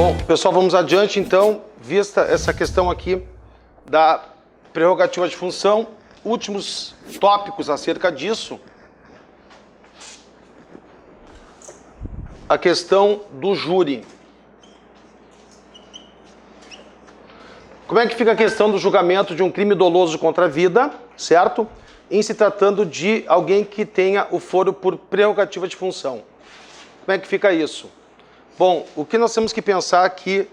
Bom, pessoal, vamos adiante então, vista essa questão aqui da prerrogativa de função, últimos tópicos acerca disso, a questão do júri. Como é que fica a questão do julgamento de um crime doloso contra a vida, certo? Em se tratando de alguém que tenha o foro por prerrogativa de função. Como é que fica isso? Bom, o que nós temos que pensar aqui,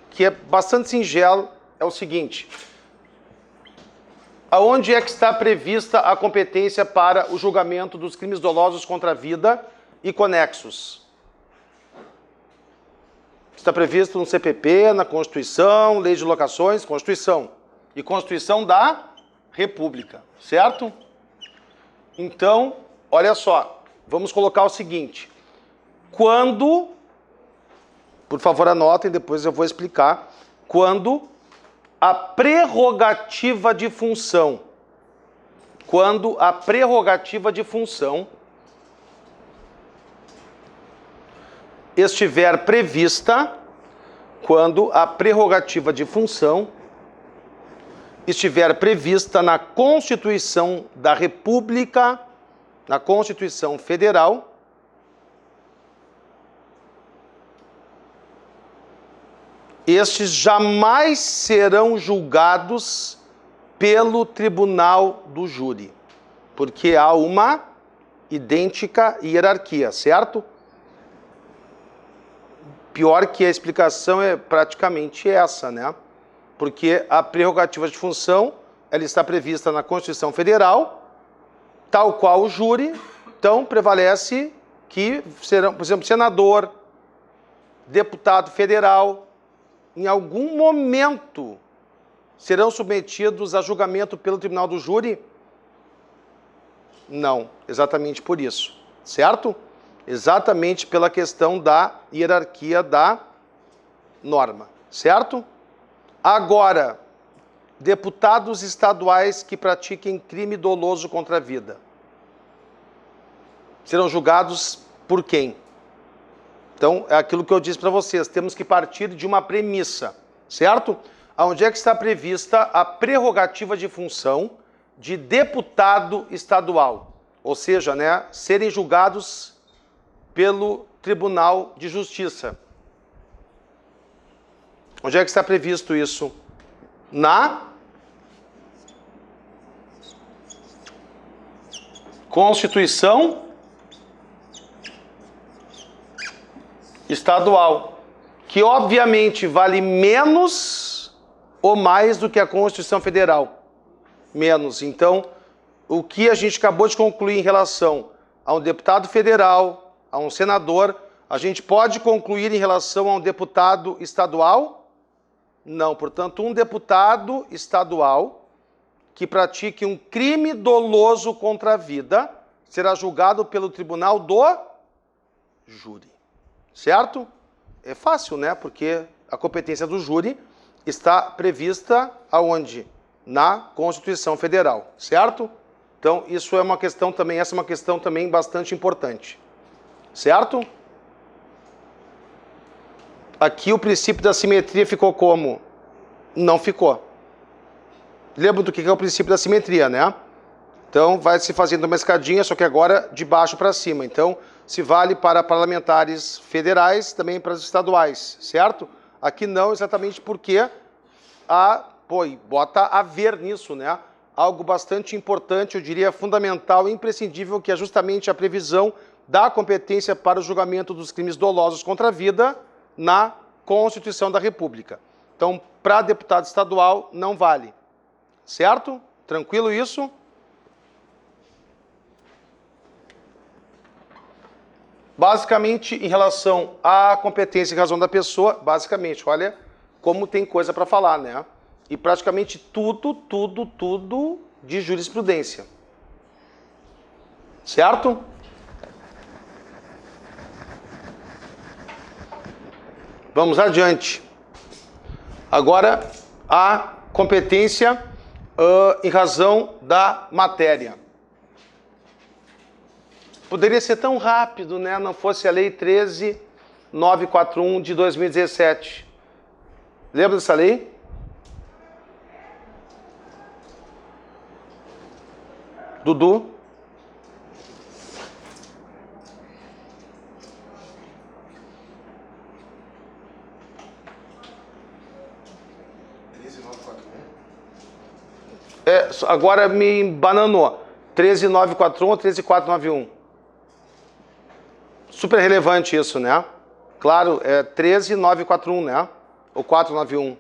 que é bastante singelo, é o seguinte. Aonde é que está prevista a competência para o julgamento dos crimes dolosos contra a vida e conexos? Está previsto no CPP, na Constituição, Lei de Locações, Constituição. E Constituição da República, certo? Então, olha só, vamos colocar o seguinte. Quando, por favor anotem, depois eu vou explicar, quando a prerrogativa de função, estiver prevista, na Constituição da República, na Constituição Federal, estes jamais serão julgados pelo tribunal do júri, porque há uma idêntica hierarquia, certo? Pior que a explicação é praticamente essa, né? Porque a prerrogativa de função, ela está prevista na Constituição Federal, tal qual o júri, então prevalece que serão, por exemplo, senador, deputado federal, em algum momento serão submetidos a julgamento pelo tribunal do júri? Não, exatamente por isso, certo? Exatamente pela questão da hierarquia da norma, certo? Agora, deputados estaduais que pratiquem crime doloso contra a vida serão julgados por quem? Então, é aquilo que eu disse para vocês, temos que partir de uma premissa, certo? Onde é que está prevista a prerrogativa de função de deputado estadual? Ou seja, né, serem julgados pelo Tribunal de Justiça. Onde é que está previsto isso? Na Constituição Estadual, que obviamente vale menos ou mais do que a Constituição Federal. Menos. Então, o que a gente acabou de concluir em relação a um deputado federal, a um senador, a gente pode concluir em relação a um deputado estadual? Não. Portanto, um deputado estadual que pratique um crime doloso contra a vida será julgado pelo tribunal do júri. Certo? É fácil, né? Porque a competência do júri está prevista aonde? Na Constituição Federal, certo? Então, isso é uma questão também, essa é uma questão também bastante importante. Certo? Aqui o princípio da simetria ficou como? Não ficou. Lembra do que é o princípio da simetria, né? Então, vai se fazendo uma escadinha, só que agora de baixo para cima. Então, se vale para parlamentares federais, também para os estaduais, certo? Aqui não, exatamente porque bota a ver nisso, né? Algo bastante importante, eu diria fundamental, imprescindível, que é justamente a previsão da competência para o julgamento dos crimes dolosos contra a vida na Constituição da República. Então, para deputado estadual, não vale. Certo? Tranquilo isso? Basicamente, em relação à competência e razão da pessoa, basicamente, olha como tem coisa para falar, né? E praticamente tudo de jurisprudência. Certo? Vamos adiante. Agora, a competência em razão da matéria. Poderia ser tão rápido, né? Não fosse a Lei 13 13941 de 2017. Lembra dessa lei? Dudu? Agora me bananou. 13941 ou 13491? Super relevante isso, né? Claro, é 13941, né? Ou 491.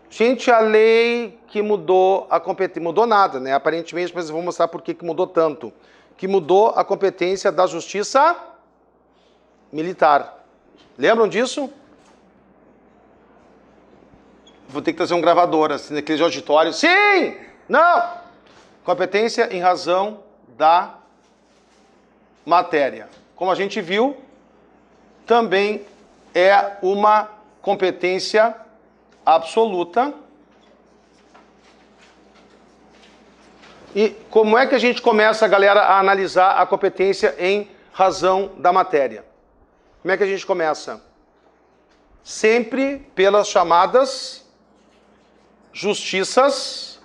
Gente, a lei que mudou a competência... Mudou nada, né? Aparentemente, mas eu vou mostrar por que mudou tanto. Que mudou a competência da justiça militar. Lembram disso? Vou ter que trazer um gravador, assim, naqueles auditórios. Sim! Não! Competência em razão da matéria. Como a gente viu, também é uma competência absoluta. E como é que a gente começa, galera, a analisar a competência em razão da matéria? Como é que a gente começa? Sempre pelas chamadas justiças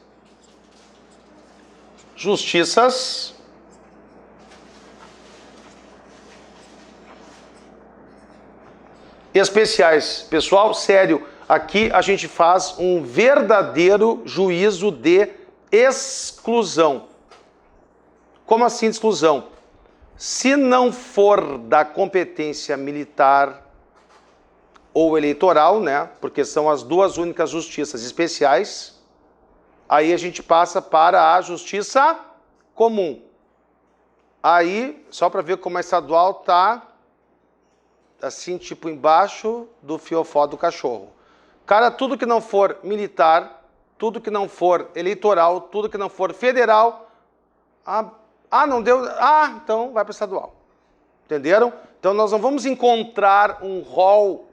especiais. Pessoal, sério, aqui a gente faz um verdadeiro juízo de exclusão. Como assim de exclusão? Se não for da competência militar ou eleitoral, né, porque são as duas únicas justiças especiais, aí a gente passa para a justiça comum. Aí, só para ver como a estadual tá assim, tipo embaixo do fiofó do cachorro. Cara, tudo que não for militar, tudo que não for eleitoral, tudo que não for federal, não deu, então vai para estadual. Entenderam? Então nós não vamos encontrar um rol,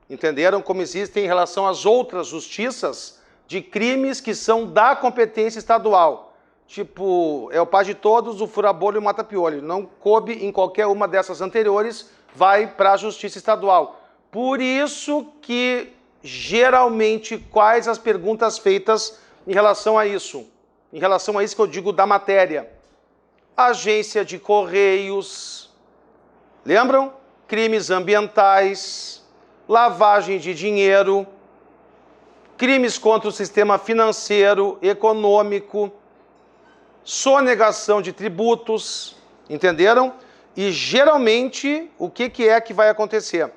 entenderam? Como existe em relação às outras justiças de crimes que são da competência estadual. Tipo, é o pai de todos, o fura-bolho e o mata-piolho. Não coube em qualquer uma dessas anteriores, vai para a justiça estadual. Por isso que, geralmente, quais as perguntas feitas em relação a isso? Em relação a isso que eu digo da matéria. Agência de Correios, lembram? Crimes ambientais, lavagem de dinheiro, crimes contra o sistema financeiro, econômico, sonegação de tributos, entenderam? E geralmente, o que é que vai acontecer?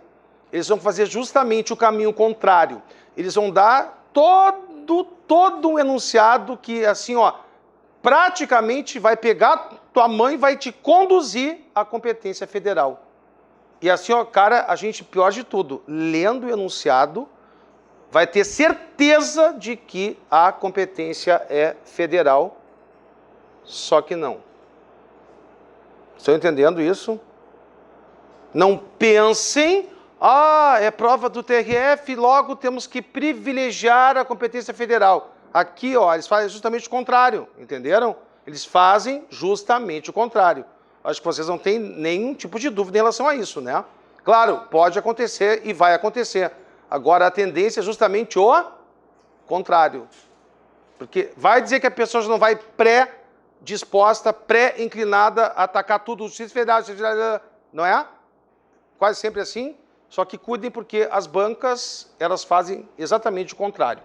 Eles vão fazer justamente o caminho contrário. Eles vão dar todo um enunciado que, assim, ó, praticamente vai pegar tua mãe e vai te conduzir à competência federal. E assim, ó, cara, a gente, pior de tudo, lendo o enunciado, vai ter certeza de que a competência é federal, só que não. Estão entendendo isso? Não pensem, é prova do TRF, logo temos que privilegiar a competência federal. Aqui, ó, eles fazem justamente o contrário, entenderam? Eles fazem justamente o contrário. Acho que vocês não têm nenhum tipo de dúvida em relação a isso, né? Claro, pode acontecer e vai acontecer. Agora, a tendência é justamente o contrário. Porque vai dizer que a pessoa já não vai disposta, pré-inclinada a atacar tudo, justiça federal, não é? Quase sempre assim, só que cuidem porque as bancas, elas fazem exatamente o contrário.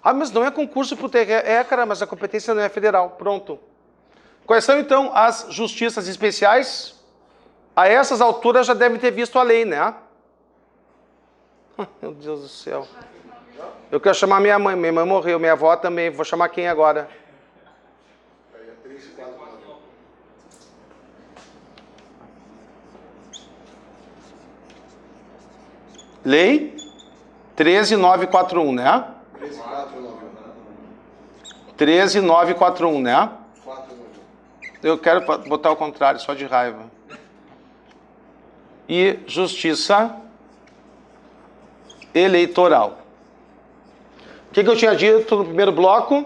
Mas não é concurso para o TRE, cara, mas a competência não é federal, pronto. Quais são, então, as justiças especiais? A essas alturas já devem ter visto a lei, né? Meu Deus do céu. Eu quero chamar minha mãe morreu, minha avó também, vou chamar quem agora? Lei 13941, né? 13941, né? Eu quero botar o contrário, só de raiva. E justiça eleitoral. O que eu tinha dito no primeiro bloco?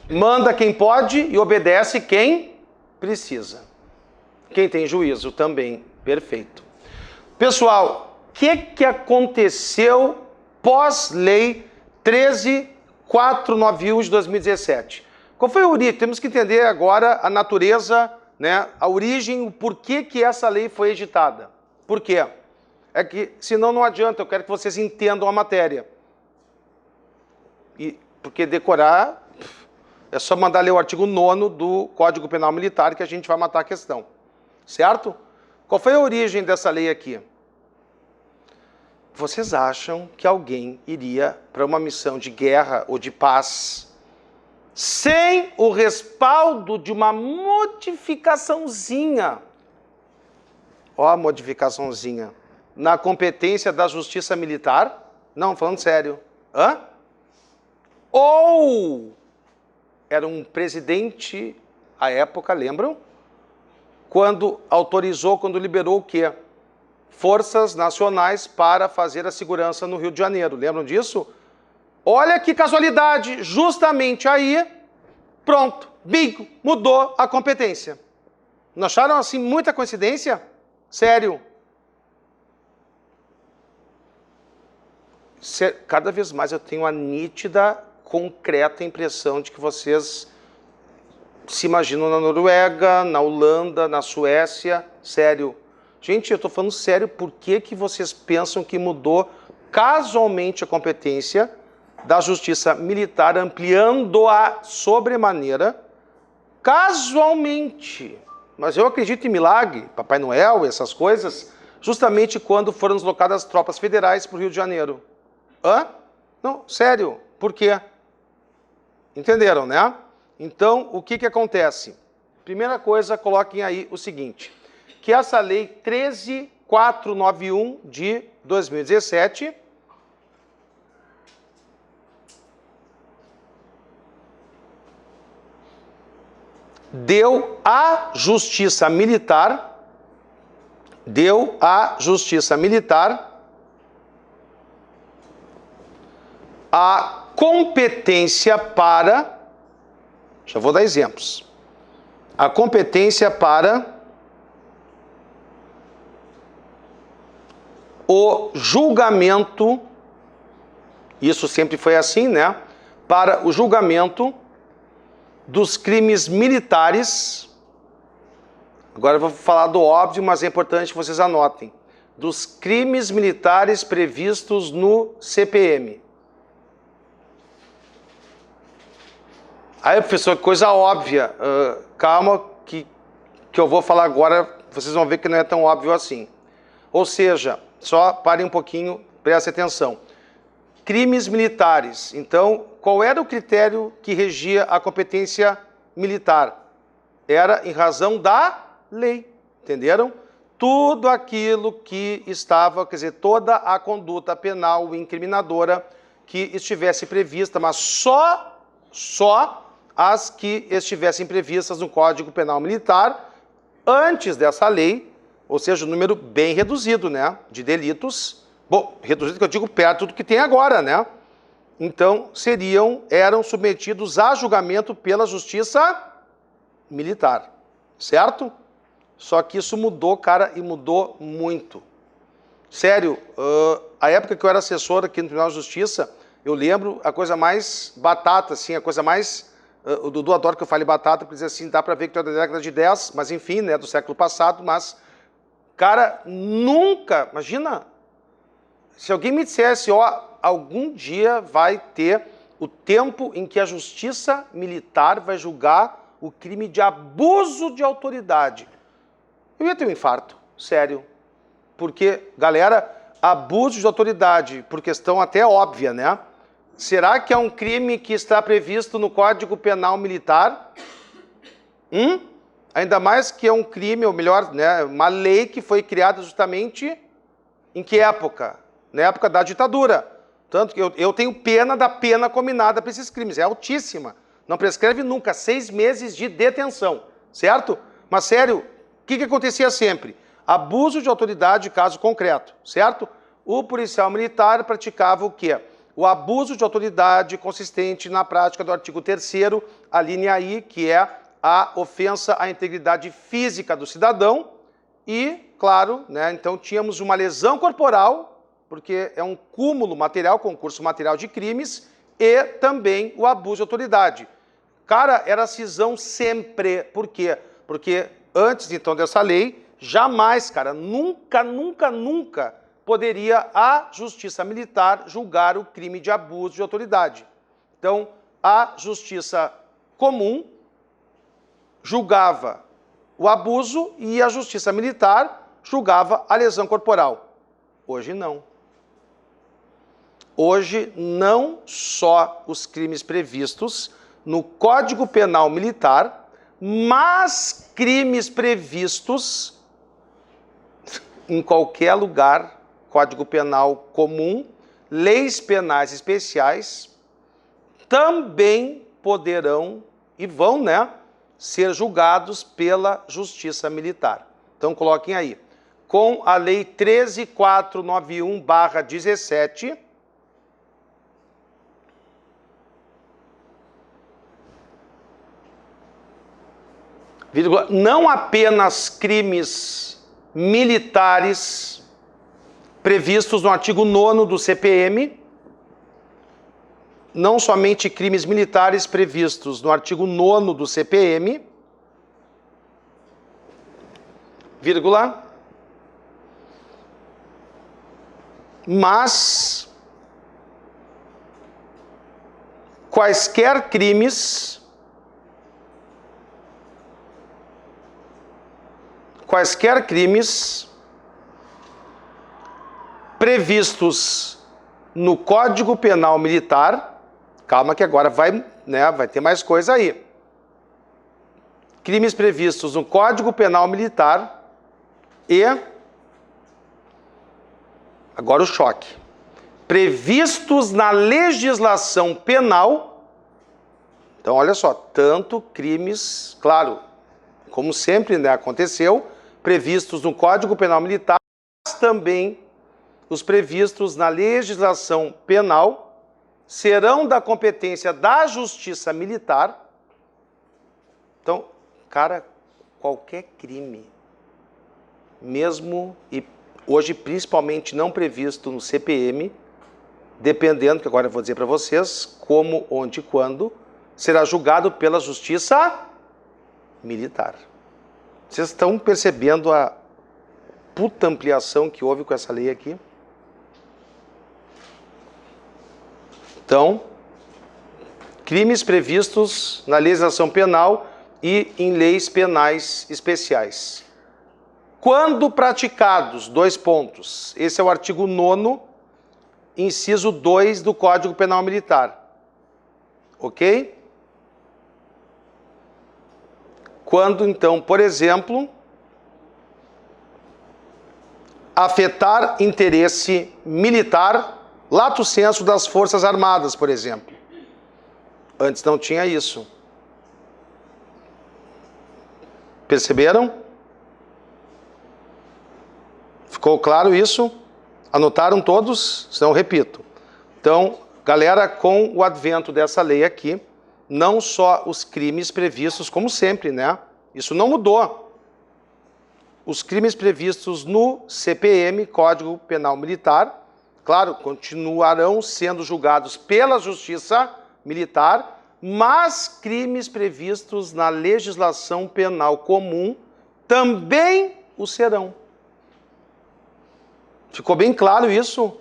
Manda quem pode e obedece quem precisa. Quem tem juízo também. Perfeito. Pessoal, o que aconteceu pós-lei 13.491 de 2017? Qual foi a origem? Temos que entender agora a natureza, né, a origem, o porquê que essa lei foi editada. Por quê? É que, senão não adianta, eu quero que vocês entendam a matéria. Porque decorar, é só mandar ler o artigo 9º do Código Penal Militar que a gente vai matar a questão. Certo? Qual foi a origem dessa lei aqui? Vocês acham que alguém iria para uma missão de guerra ou de paz sem o respaldo de uma modificaçãozinha? Ó a modificaçãozinha. Na competência da Justiça Militar? Não, falando sério. Hã? Ou era um presidente, à época, lembram? Quando autorizou, quando liberou o quê? Forças nacionais para fazer a segurança no Rio de Janeiro. Lembram disso? Olha que casualidade, justamente aí, pronto, bingo, mudou a competência. Não acharam assim muita coincidência? Sério. Cada vez mais eu tenho a nítida, concreta impressão de que vocês se imaginam na Noruega, na Holanda, na Suécia. Sério. Gente, eu estou falando sério, por que vocês pensam que mudou casualmente a competência da Justiça Militar, ampliando-a sobremaneira, casualmente? Mas eu acredito em milagre, Papai Noel, essas coisas, justamente quando foram deslocadas as tropas federais para o Rio de Janeiro. Hã? Não, sério, por quê? Entenderam, né? Então, o que acontece? Primeira coisa, coloquem aí o seguinte, que essa lei 13.491 de 2017 deu à Justiça Militar, a competência para, já vou dar exemplos, a competência para o julgamento, isso sempre foi assim, né? Para o julgamento dos crimes militares, agora eu vou falar do óbvio, mas é importante que vocês anotem, dos crimes militares previstos no CPM. Aí, professor, coisa óbvia, calma que eu vou falar agora, vocês vão ver que não é tão óbvio assim. Ou seja, só parem um pouquinho, prestem atenção. Crimes militares. Então, qual era o critério que regia a competência militar? Era em razão da lei, entenderam? Tudo aquilo que estava, quer dizer, toda a conduta penal incriminadora que estivesse prevista, mas só as que estivessem previstas no Código Penal Militar antes dessa lei, ou seja, um número bem reduzido, né, de delitos. Bom, reduzido que eu digo perto do que tem agora, né? Então, eram submetidos a julgamento pela Justiça Militar, certo? Só que isso mudou, cara, e mudou muito. Sério, a época que eu era assessor aqui no Tribunal de Justiça, eu lembro a coisa mais batata, assim, a coisa mais... o Dudu adora que eu fale batata, porque diz assim, dá pra ver que tu é da década de 10, mas enfim, né, do século passado, mas... Cara, nunca, imagina, se alguém me dissesse, ó, algum dia vai ter o tempo em que a Justiça Militar vai julgar o crime de abuso de autoridade. Eu ia ter um infarto, sério. Porque, galera, abuso de autoridade, por questão até óbvia, né? Será que é um crime que está previsto no Código Penal Militar? Ainda mais que é um crime, ou melhor, né, uma lei que foi criada justamente em que época? Na época da ditadura. Tanto que eu tenho pena da pena combinada para esses crimes, é altíssima. Não prescreve nunca, 6 meses de detenção, certo? Mas sério, o que acontecia sempre? Abuso de autoridade, caso concreto, certo? O policial militar praticava o quê? O abuso de autoridade consistente na prática do artigo 3º, a linha I, que é a ofensa à integridade física do cidadão, e, claro, né, então tínhamos uma lesão corporal, porque é um cúmulo material, concurso material de crimes, e também o abuso de autoridade. Cara, era cisão sempre. Por quê? Porque antes, então, dessa lei, jamais, cara, nunca poderia a justiça militar julgar o crime de abuso de autoridade. Então, a justiça comum julgava o abuso e a justiça militar julgava a lesão corporal. Hoje não. Hoje, não só os crimes previstos no Código Penal Militar, mas crimes previstos em qualquer lugar, Código Penal comum, leis penais especiais, também poderão e vão, né, ser julgados pela Justiça Militar. Então, coloquem aí. Com a Lei 13.491/17, não apenas crimes militares previstos no artigo 9º do CPM, não somente crimes militares previstos no artigo 9º do CPM, vírgula, mas quaisquer crimes previstos no Código Penal Militar, calma que agora vai ter mais coisa aí. Crimes previstos no Código Penal Militar e, agora o choque, previstos na legislação penal. Então, olha só, tanto crimes, claro, como sempre, né, aconteceu, previstos no Código Penal Militar, mas também os previstos na legislação penal serão da competência da Justiça Militar. Então, cara, qualquer crime, mesmo e hoje principalmente não previsto no CPM, dependendo, que agora eu vou dizer para vocês, como, onde e quando, será julgado pela Justiça Militar. Vocês estão percebendo a puta ampliação que houve com essa lei aqui? Então, crimes previstos na legislação penal e em leis penais especiais. Quando praticados, 2 pontos. Esse é o artigo 9º, inciso 2 do Código Penal Militar. Ok? Quando, então, por exemplo, afetar interesse militar, lato sensu das Forças Armadas, por exemplo. Antes não tinha isso. Perceberam? Ficou claro isso? Anotaram todos? Senão eu repito. Então, galera, com o advento dessa lei aqui, não só os crimes previstos, como sempre, né? Isso não mudou. Os crimes previstos no CPM, Código Penal Militar, claro, continuarão sendo julgados pela Justiça Militar, mas crimes previstos na legislação penal comum também o serão. Ficou bem claro isso?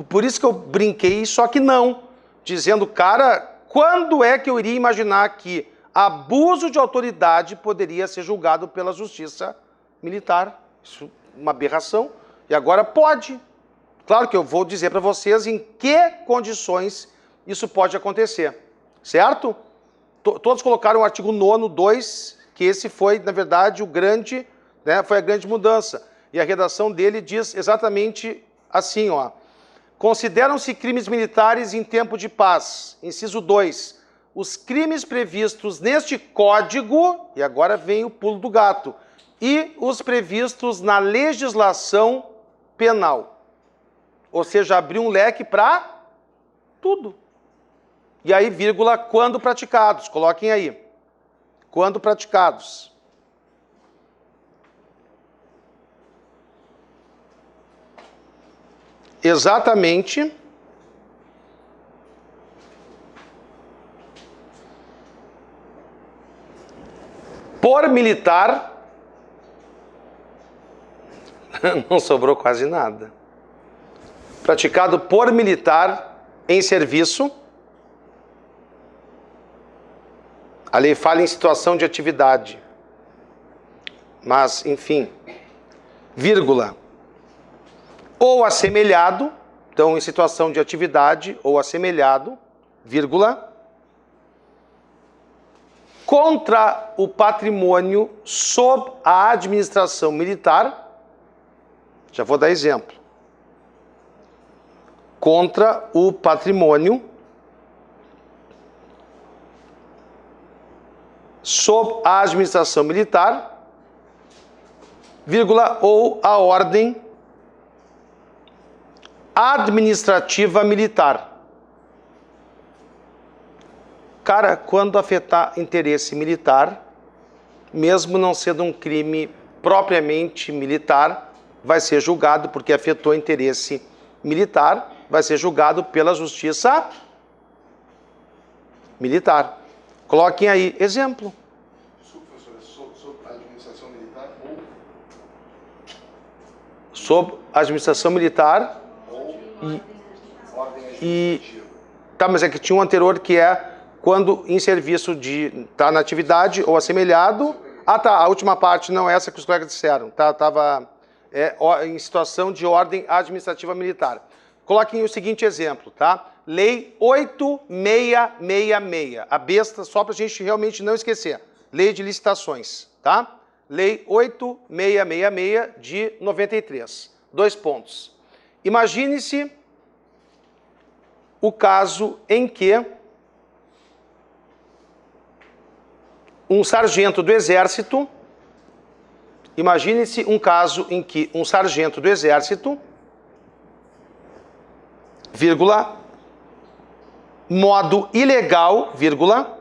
Por isso que eu brinquei, só que não. Dizendo, cara, quando é que eu iria imaginar que abuso de autoridade poderia ser julgado pela Justiça Militar? Isso é uma aberração. E agora pode. Claro que eu vou dizer para vocês em que condições isso pode acontecer. Certo? Todos colocaram o artigo 9º, 2, que esse foi, na verdade, o grande, né, foi a grande mudança. E a redação dele diz exatamente assim, ó. Consideram-se crimes militares em tempo de paz. Inciso 2. Os crimes previstos neste código, e agora vem o pulo do gato, e os previstos na legislação penal. Ou seja, abriu um leque para tudo. E aí, vírgula, quando praticados. Coloquem aí. Quando praticados. exatamente por militar, não sobrou quase nada, praticado por militar em serviço. A lei fala em situação de atividade, mas, enfim, vírgula, ou assemelhado, então em situação de atividade ou assemelhado, vírgula, contra o patrimônio sob a administração militar, já vou dar exemplo, contra o patrimônio sob a administração militar, vírgula, ou a ordem administrativa militar. Cara, quando afetar interesse militar, mesmo não sendo um crime propriamente militar, vai ser julgado porque afetou interesse militar, vai ser julgado pela justiça militar. Coloquem aí exemplo. Sob a administração militar ou... Sob a administração militar Tá, mas é que tinha um anterior que é quando em serviço de... Tá na atividade ou assemelhado... Ah, tá, a última parte não é essa que os colegas disseram. Tá, tava em situação de ordem administrativa militar. Coloquem o seguinte exemplo, tá? Lei 8666, a besta, só para a gente realmente não esquecer. Lei de licitações, tá? Lei 8666 de 93. 2 pontos. Imagine-se o caso em que um sargento do Exército, imagine-se um caso em que um sargento do Exército, vírgula, modo ilegal, vírgula,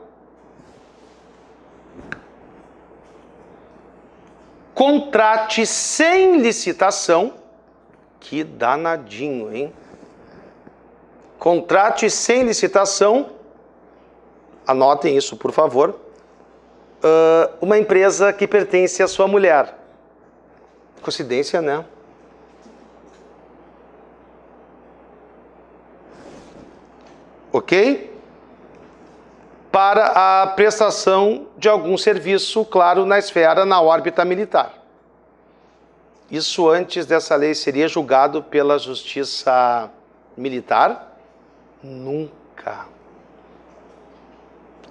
contrate sem licitação, que danadinho, hein? Contrate sem licitação, anotem isso, por favor, uma empresa que pertence à sua mulher. Coincidência, né? Ok? Para a prestação de algum serviço, claro, na esfera, na órbita militar. Isso antes dessa lei seria julgado pela justiça militar? Nunca.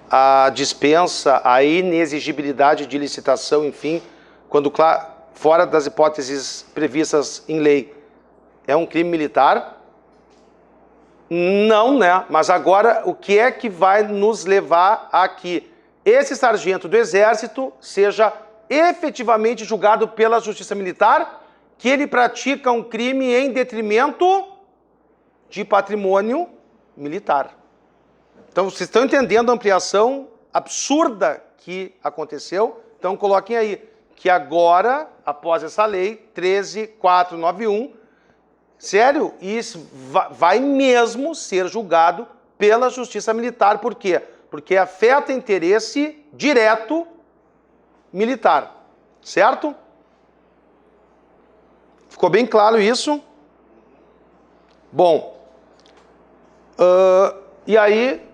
A dispensa, a inexigibilidade de licitação, enfim, quando fora das hipóteses previstas em lei, é um crime militar? Não, né? Mas agora, o que é que vai nos levar a que esse sargento do Exército seja efetivamente julgado pela Justiça Militar, que ele pratica um crime em detrimento de patrimônio militar. Então, vocês estão entendendo a ampliação absurda que aconteceu? Então, coloquem aí que agora, após essa lei, 13.491, sério, isso vai mesmo ser julgado pela Justiça Militar. Por quê? Porque afeta interesse direto militar. Certo? Ficou bem claro isso? Bom, e aí,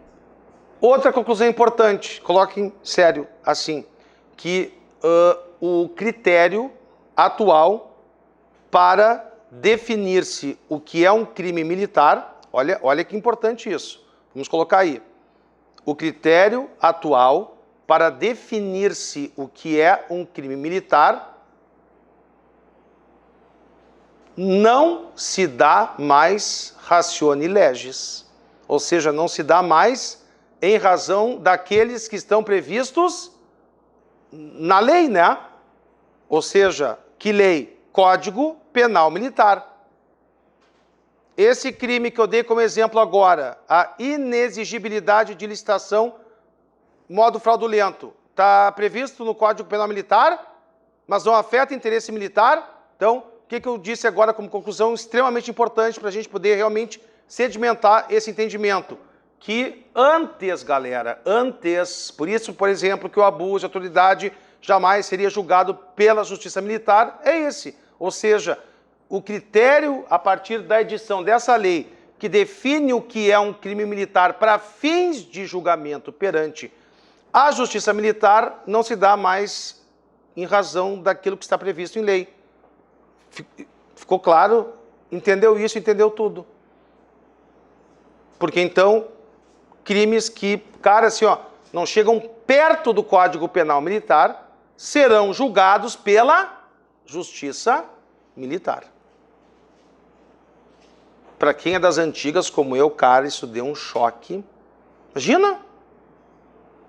outra conclusão importante, coloquem sério assim, que o critério atual para definir-se o que é um crime militar, olha que importante isso, vamos colocar aí, o critério atual para definir-se o que é um crime militar não se dá mais ratione legis, ou seja, não se dá mais em razão daqueles que estão previstos na lei, né? Ou seja, que lei? Código Penal Militar. Esse crime que eu dei como exemplo agora, a inexigibilidade de licitação, modo fraudulento, está previsto no Código Penal Militar, mas não afeta interesse militar. Então, o que eu disse agora como conclusão extremamente importante para a gente poder realmente sedimentar esse entendimento? Que antes, galera, por isso, por exemplo, que o abuso de autoridade jamais seria julgado pela justiça militar, é esse. Ou seja, o critério a partir da edição dessa lei que define o que é um crime militar para fins de julgamento perante a justiça militar não se dá mais em razão daquilo que está previsto em lei. Ficou claro? Entendeu isso? Entendeu tudo. Porque então, crimes que, cara, assim, ó, não chegam perto do Código Penal Militar serão julgados pela justiça militar. Para quem é das antigas, como eu, cara, isso deu um choque. Imagina!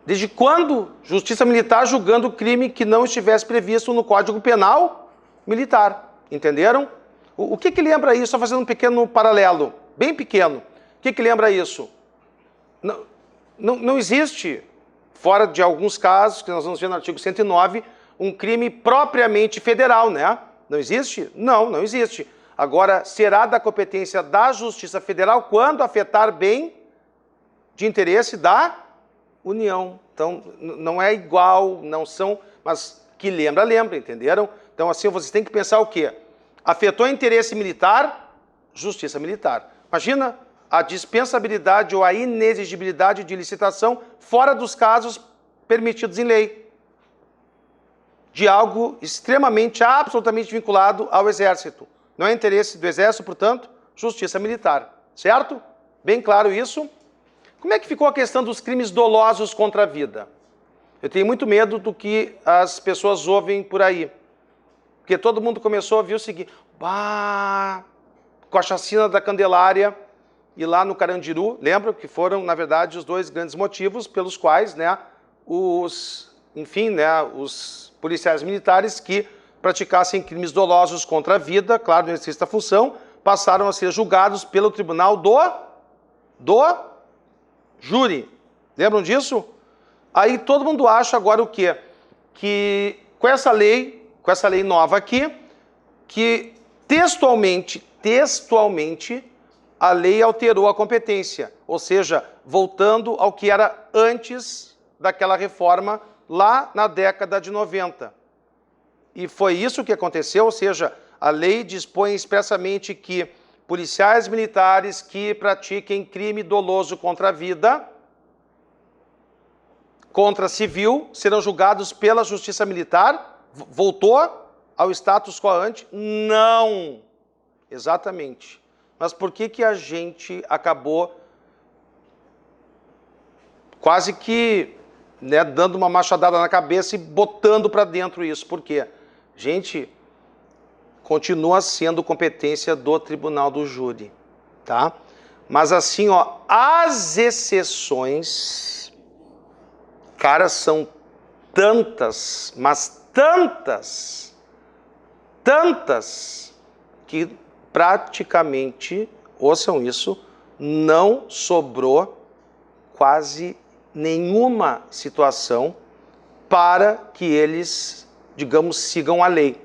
Desde quando justiça militar julgando crime que não estivesse previsto no Código Penal Militar? Entenderam? O que lembra isso? Só fazendo um pequeno paralelo, bem pequeno. O que lembra isso? Não existe, fora de alguns casos, que nós vamos ver no artigo 109, um crime propriamente federal, né? Não existe? Não, não existe. Agora, será da competência da Justiça Federal quando afetar bem de interesse da União. Então, não é igual, não são, mas que lembra, entenderam? Então, assim, vocês têm que pensar o quê? Afetou interesse militar, Justiça Militar. Imagina a dispensabilidade ou a inexigibilidade de licitação fora dos casos permitidos em lei. De algo extremamente, absolutamente vinculado ao Exército. Não é interesse do Exército, portanto, Justiça Militar. Certo? Bem claro isso. Como é que ficou a questão dos crimes dolosos contra a vida? Eu tenho muito medo do que as pessoas ouvem por aí. Porque todo mundo começou a ouvir o seguinte, com a chacina da Candelária e lá no Carandiru, lembram que foram, na verdade, os dois grandes motivos pelos quais, né, os policiais militares que praticassem crimes dolosos contra a vida, claro, no exercício da função, passaram a ser julgados pelo tribunal do júri. Lembram disso? Aí todo mundo acha agora o quê? Que com essa lei nova aqui, que textualmente, a lei alterou a competência, ou seja, voltando ao que era antes daquela reforma lá na década de 90. E foi isso que aconteceu, ou seja, a lei dispõe expressamente que policiais militares que pratiquem crime doloso contra a vida, contra civil, serão julgados pela Justiça Militar. Voltou ao status quo ante? Não. Exatamente. Mas por que a gente acabou quase que, né, dando uma machadada na cabeça e botando para dentro isso? Por quê? Gente, continua sendo competência do Tribunal do Júri, tá? Mas assim, ó, as exceções, cara, são tantas, mas tantas, que praticamente, ouçam isso, não sobrou quase nenhuma situação para que eles, digamos, sigam a lei,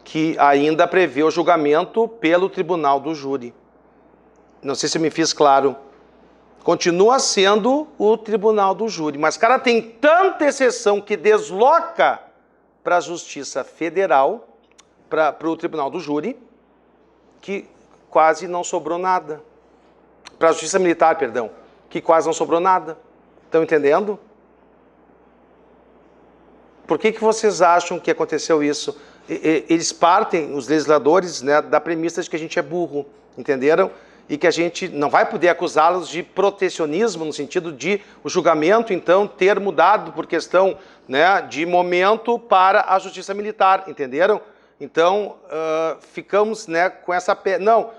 que ainda prevê o julgamento pelo Tribunal do Júri. Não sei se eu me fiz claro. Continua sendo o Tribunal do Júri, mas, cara, tem tanta exceção que desloca para a Justiça Federal, para o Tribunal do Júri, que quase não sobrou nada. Para a Justiça Militar, perdão, que quase não sobrou nada. Estão entendendo? Por que vocês acham que aconteceu isso? Eles partem, os legisladores, né, da premissa de que a gente é burro, entenderam? E que a gente não vai poder acusá-los de protecionismo, no sentido de o julgamento, então, ter mudado por questão, né, de momento para a Justiça Militar, entenderam? Então, ficamos, né, com essa... Não,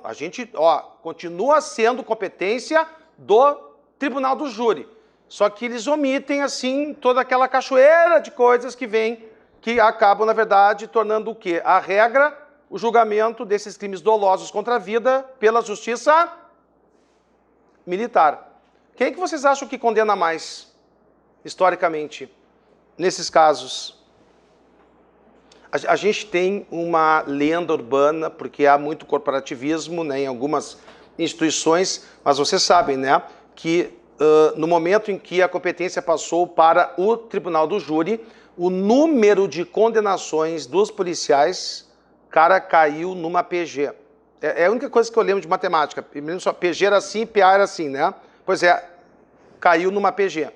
a gente, ó, continua sendo competência do Tribunal do Júri. Só que eles omitem, assim, toda aquela cachoeira de coisas que vem, que acabam, na verdade, tornando o quê? A regra, o julgamento desses crimes dolosos contra a vida pela Justiça Militar. Quem que vocês acham que condena mais, historicamente, nesses casos? A gente tem uma lenda urbana, porque há muito corporativismo, né, em algumas instituições, mas vocês sabem, né, que no momento em que a competência passou para o Tribunal do Júri, o número de condenações dos policiais, cara, caiu numa PG. É a única coisa que eu lembro de matemática. Só PG era assim, PA era assim, né? Pois é, caiu numa PG.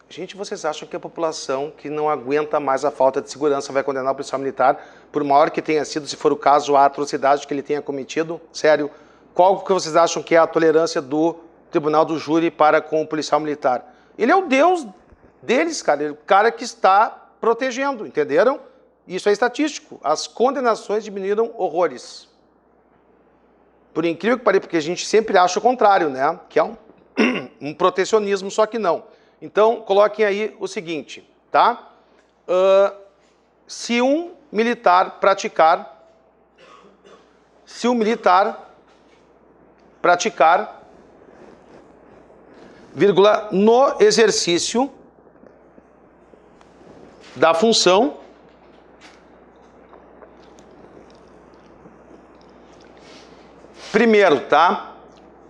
Gente, vocês acham que a população que não aguenta mais a falta de segurança vai condenar o policial militar, por maior que tenha sido, se for o caso, a atrocidade que ele tenha cometido? Sério, qual que vocês acham que é a tolerância do Tribunal do Júri para com o policial militar? Ele é o Deus deles, cara. Ele é o cara que está protegendo, entenderam? Isso é estatístico. As condenações diminuíram horrores. Por incrível que pareça, porque a gente sempre acha o contrário, né? Que é um protecionismo, só que não. Então, coloquem aí o seguinte, tá? Se um militar praticar, vírgula, no exercício da função primeiro, tá?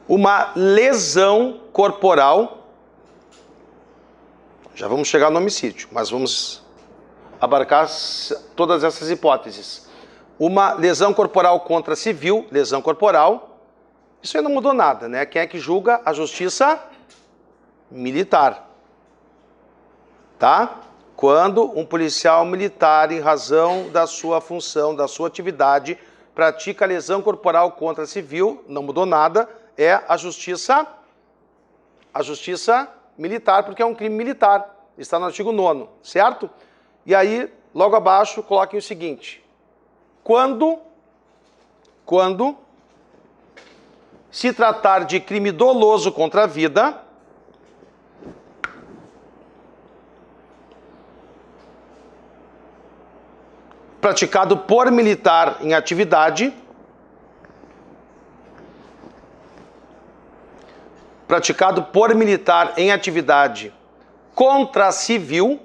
Uma lesão corporal. Já vamos chegar no homicídio, mas vamos abarcar todas essas hipóteses. Uma lesão corporal contra civil, lesão corporal, isso aí não mudou nada, né? Quem é que julga? A justiça militar. Tá? Quando um policial militar, em razão da sua função, da sua atividade, pratica lesão corporal contra civil, não mudou nada, é a justiça militar, porque é um crime militar. Está no artigo 9º, certo? E aí, logo abaixo, coloquem o seguinte. Quando se tratar de crime doloso contra a vida, praticado por militar em atividade, contra civil,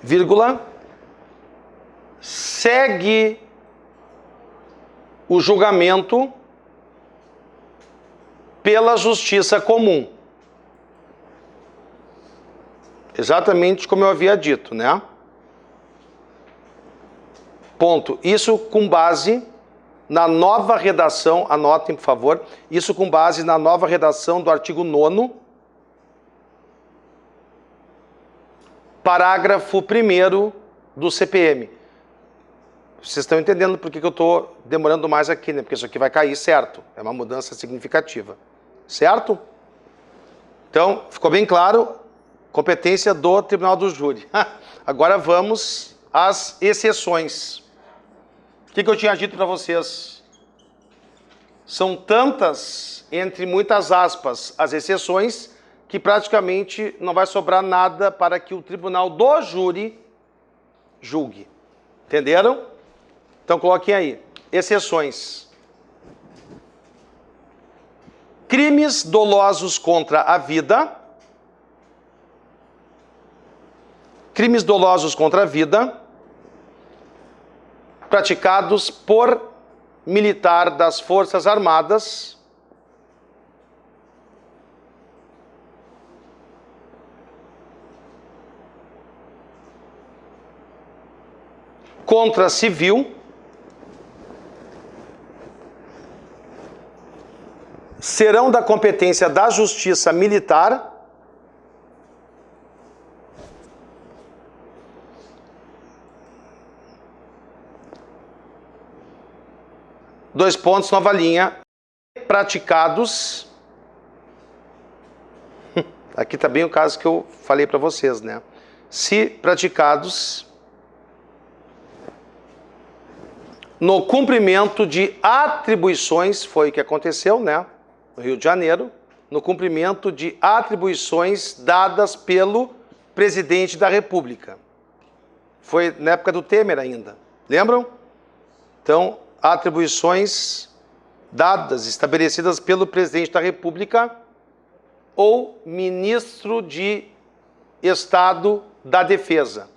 vírgula, segue o julgamento pela justiça comum. Exatamente como eu havia dito, né? Ponto. Isso com base na nova redação, anotem, por favor, isso com base na nova redação do artigo 9º, parágrafo 1º do CPM. Vocês estão entendendo por que eu estou demorando mais aqui, né? Porque isso aqui vai cair, certo? É uma mudança significativa. Certo? Então, ficou bem claro, competência do Tribunal do Júri. Agora vamos às exceções. O que eu tinha dito para vocês? São tantas, entre muitas aspas, as exceções, que praticamente não vai sobrar nada para que o Tribunal do Júri julgue. Entenderam? Então coloquem aí, exceções. Crimes dolosos contra a vida. Crimes dolosos contra a vida praticados por militar das Forças Armadas contra civil serão da competência da Justiça Militar dois pontos, nova linha, praticados, aqui está bem o caso que eu falei para vocês, né? Se praticados no cumprimento de atribuições, foi o que aconteceu, né? No Rio de Janeiro, no cumprimento de atribuições dadas pelo presidente da República. Foi na época do Temer ainda, lembram? Então, atribuições dadas, estabelecidas pelo presidente da República ou ministro de Estado da Defesa.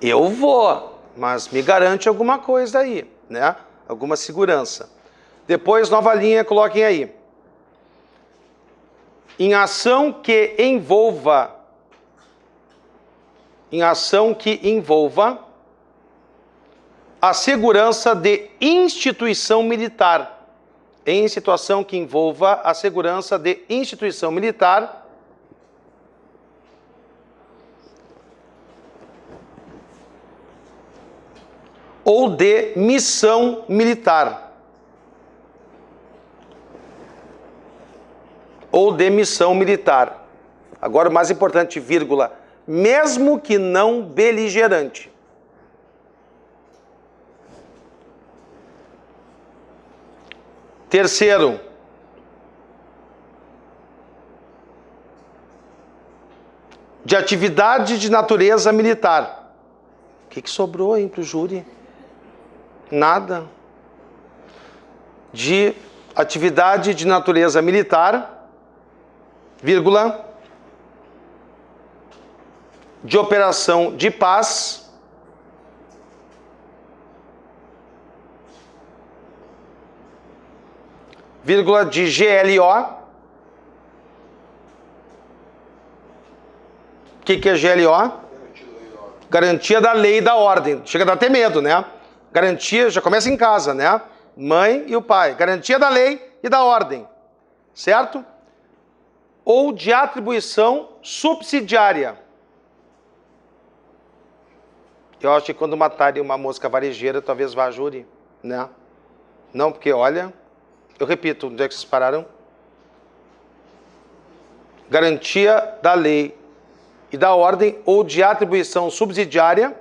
Eu vou, mas me garante alguma coisa aí, né? Alguma segurança. Depois, nova linha, coloquem aí. Em ação que envolva a segurança de instituição militar. Em situação que envolva a segurança de instituição militar, ou de missão militar. Ou de missão militar. Agora o mais importante, vírgula, mesmo que não beligerante. Terceiro, de atividade de natureza militar. O que sobrou aí para o júri? Nada. De atividade de natureza militar, vírgula, de operação de paz, vírgula, de GLO. O que é GLO? Garantia da lei e da ordem. Chega a dar até medo, né? Garantia, já começa em casa, né? Mãe e o pai. Garantia da lei e da ordem. Certo? Ou de atribuição subsidiária. Eu acho que quando matarem uma mosca varejeira, talvez vá a júri, né? Não, porque olha, eu repito, onde é que vocês pararam? Garantia da lei e da ordem ou de atribuição subsidiária,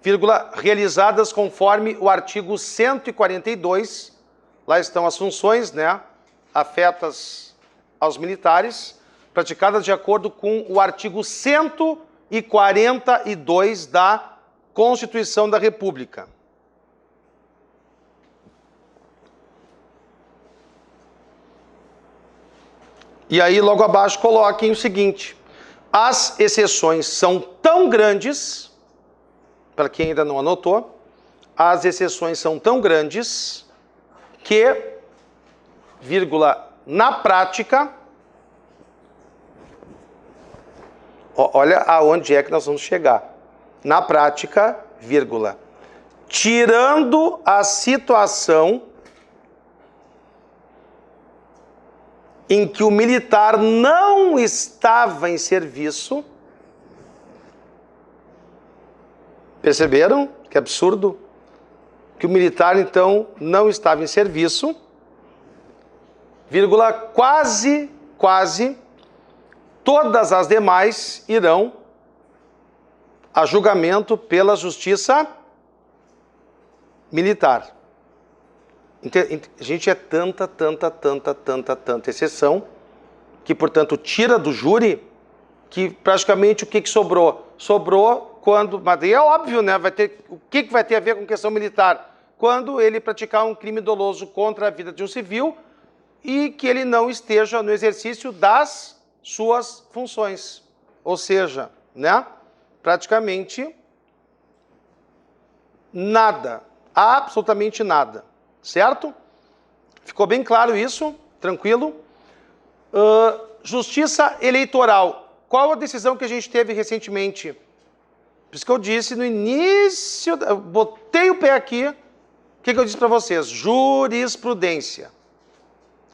vírgula, realizadas conforme o artigo 142, lá estão as funções, né, afetas aos militares, praticadas de acordo com o artigo 142 da Constituição da República. E aí, logo abaixo, coloquem o seguinte: as exceções são tão grandes, para quem ainda não anotou, as exceções são tão grandes que, vírgula, na prática, olha aonde é que nós vamos chegar. Na prática, vírgula, tirando a situação em que o militar não estava em serviço. Perceberam? Que absurdo. Que o militar, então, não estava em serviço. Vírgula, quase, todas as demais irão a julgamento pela justiça militar. Gente, é tanta exceção que, portanto, tira do júri que praticamente o que sobrou? Sobrou quando, mas é óbvio, né? O que vai ter a ver com questão militar? Quando ele praticar um crime doloso contra a vida de um civil e que ele não esteja no exercício das suas funções. Ou seja, né? Praticamente nada, absolutamente nada. Certo? Ficou bem claro isso? Tranquilo? Justiça eleitoral. Qual a decisão que a gente teve recentemente? Por isso que eu disse no início, eu botei o pé aqui, o que eu disse para vocês? Jurisprudência.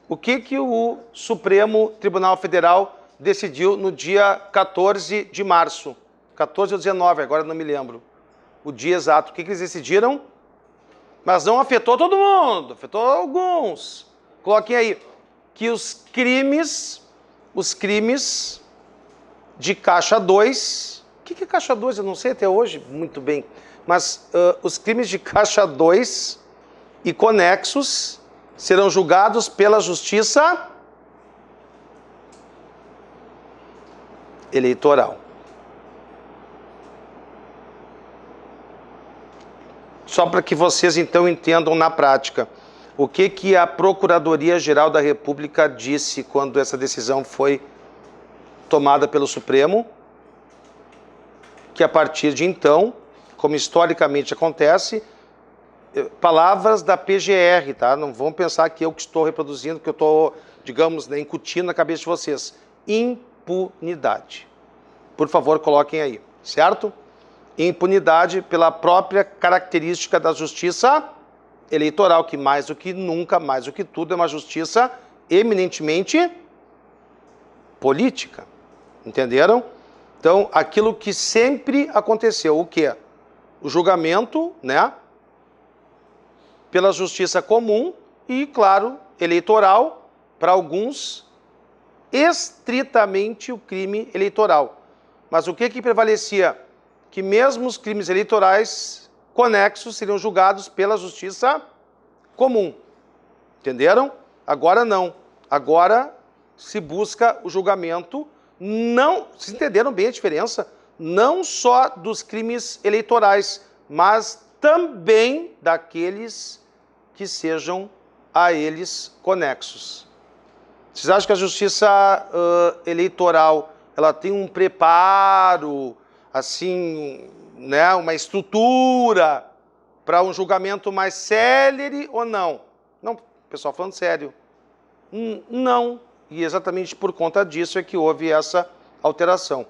O que o Supremo Tribunal Federal decidiu no dia 14 de março? 14 ou 19, agora não me lembro. O dia exato. O que eles decidiram? Mas não afetou todo mundo, afetou alguns. Coloquem aí que os crimes de caixa 2, o que é caixa 2? Eu não sei até hoje muito bem, mas os crimes de caixa 2 e conexos serão julgados pela Justiça Eleitoral. só para que vocês então entendam na prática. O que a Procuradoria-Geral da República disse quando essa decisão foi tomada pelo Supremo? Que a partir de então, como historicamente acontece, palavras da PGR, tá? Não vão pensar que eu que estou reproduzindo, que eu estou, digamos, né, incutindo na cabeça de vocês. Impunidade. Por favor, coloquem aí, certo? Impunidade pela própria característica da justiça eleitoral, que mais do que nunca, mais do que tudo, é uma justiça eminentemente política. Entenderam? Então, aquilo que sempre aconteceu, o quê? O julgamento, né? Pela justiça comum e, claro, eleitoral, para alguns, estritamente o crime eleitoral. Mas o que prevalecia? Que mesmo os crimes eleitorais conexos seriam julgados pela justiça comum. Entenderam? Agora não. Agora se busca o julgamento, não, vocês entenderam bem a diferença? Não só dos crimes eleitorais, mas também daqueles que sejam a eles conexos. Vocês acham que a justiça eleitoral ela tem um preparo, assim, né, uma estrutura para um julgamento mais célere ou não? Não, pessoal, falando sério. Não. E exatamente por conta disso é que houve essa alteração.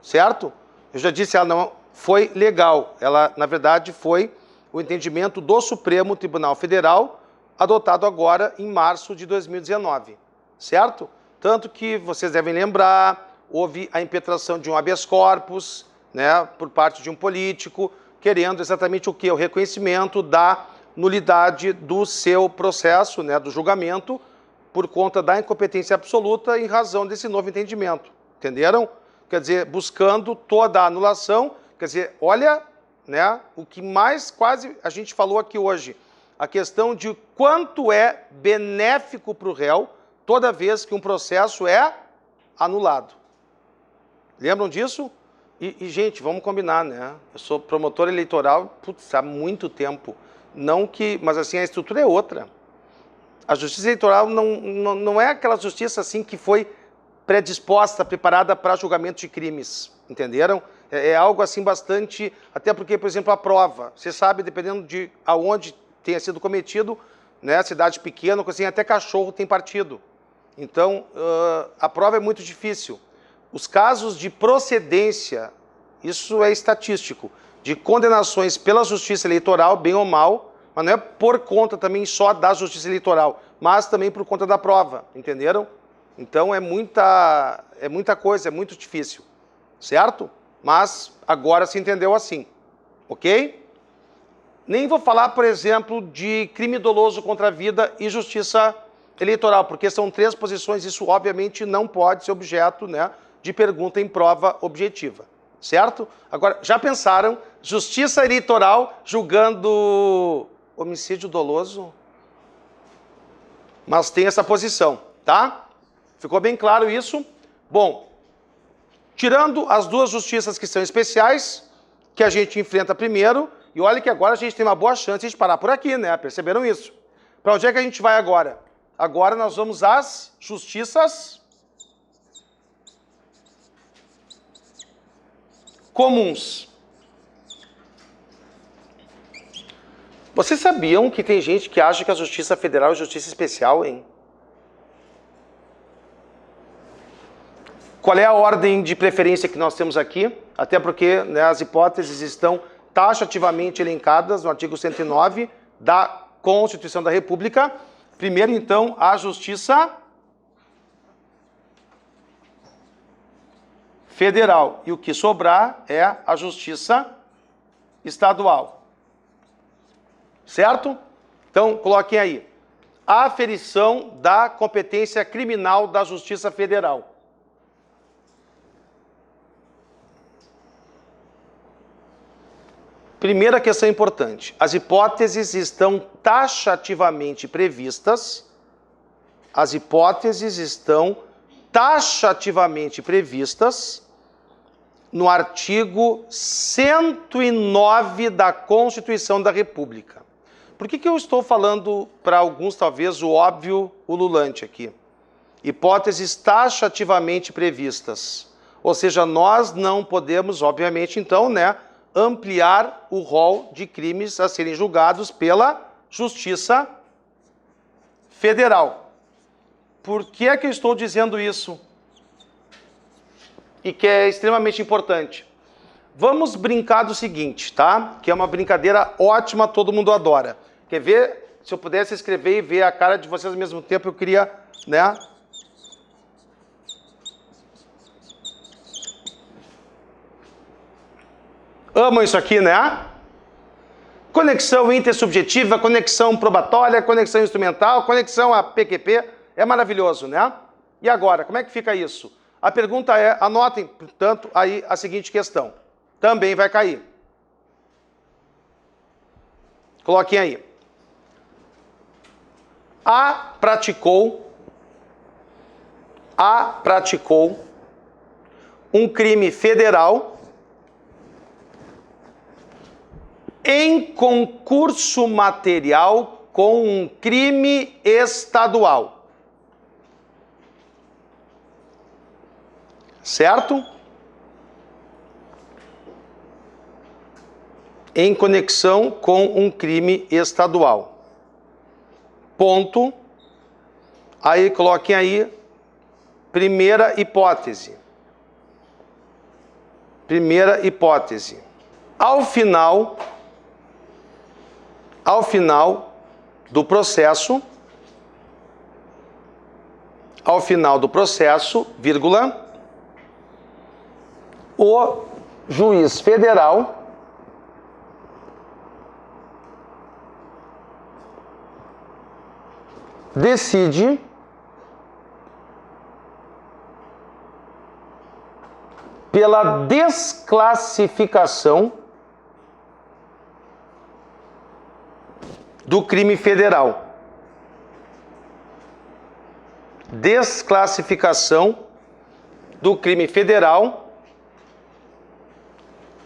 Certo? Eu já disse, ela não foi legal. Ela, na verdade, foi o entendimento do Supremo Tribunal Federal, adotado agora em março de 2019. Certo? Tanto que vocês devem lembrar, houve a impetração de um habeas corpus, né, por parte de um político, querendo exatamente o quê? O reconhecimento da nulidade do seu processo, né, do julgamento, por conta da incompetência absoluta em razão desse novo entendimento. Entenderam? Quer dizer, buscando toda a anulação, quer dizer, olha, né, o que mais quase a gente falou aqui hoje, a questão de quanto é benéfico para o réu toda vez que um processo é anulado. Lembram disso? E, gente, vamos combinar, né? Eu sou promotor eleitoral, putz, há muito tempo. Não que, mas assim, a estrutura é outra. A justiça eleitoral não é aquela justiça assim que foi predisposta, preparada para julgamento de crimes, entenderam? É algo assim bastante, até porque, por exemplo, a prova, você sabe, dependendo de aonde tenha sido cometido, né, cidade pequena, assim, até cachorro tem partido. Então, a prova é muito difícil. Os casos de procedência, isso é estatístico, de condenações pela justiça eleitoral, bem ou mal, mas não é por conta também só da justiça eleitoral, mas também por conta da prova, entenderam? Então é muita coisa, é muito difícil, certo? Mas agora se entendeu assim, ok? Nem vou falar, por exemplo, de crime doloso contra a vida e justiça eleitoral, porque são 3 posições, isso obviamente não pode ser objeto, né, de pergunta em prova objetiva, certo? Agora, já pensaram, justiça eleitoral julgando homicídio doloso? Mas tem essa posição, tá? Ficou bem claro isso? Bom, tirando as 2 justiças que são especiais, que a gente enfrenta primeiro, e olha que agora a gente tem uma boa chance de parar por aqui, né? Perceberam isso? Para onde é que a gente vai agora? Agora nós vamos às justiças comuns. Vocês sabiam que tem gente que acha que a justiça federal é justiça especial, hein? Qual é a ordem de preferência que nós temos aqui? Até porque, né, as hipóteses estão taxativamente elencadas no artigo 109 da Constituição da República. Primeiro, então, a justiça federal. E o que sobrar é a justiça estadual. Certo? Então, coloquem aí. Aferição da competência criminal da Justiça Federal. Primeira questão importante. As hipóteses estão taxativamente previstas. As hipóteses estão taxativamente previstas no artigo 109 da Constituição da República. Por que eu estou falando para alguns, talvez, o óbvio ululante aqui? Hipóteses taxativamente previstas. Ou seja, nós não podemos, obviamente, então, né, ampliar o rol de crimes a serem julgados pela Justiça Federal. Por que é que eu estou dizendo isso? E que é extremamente importante. Vamos brincar do seguinte, tá? Que é uma brincadeira ótima, todo mundo adora. Quer ver? Se eu pudesse escrever e ver a cara de vocês ao mesmo tempo, eu queria, né? Amam isso aqui, né? Conexão intersubjetiva, conexão probatória, conexão instrumental, conexão a PQP. É maravilhoso, né? E agora, como é que fica isso? A pergunta é, anotem, portanto, aí a seguinte questão. Também vai cair. Coloquem aí. A praticou um crime federal em concurso material com um crime estadual. Certo? Em conexão com um crime estadual. Ponto. Aí, coloquem aí, primeira hipótese. Primeira hipótese. Ao final do processo, vírgula, o juiz federal decide pela desclassificação do crime federal. Desclassificação do crime federal,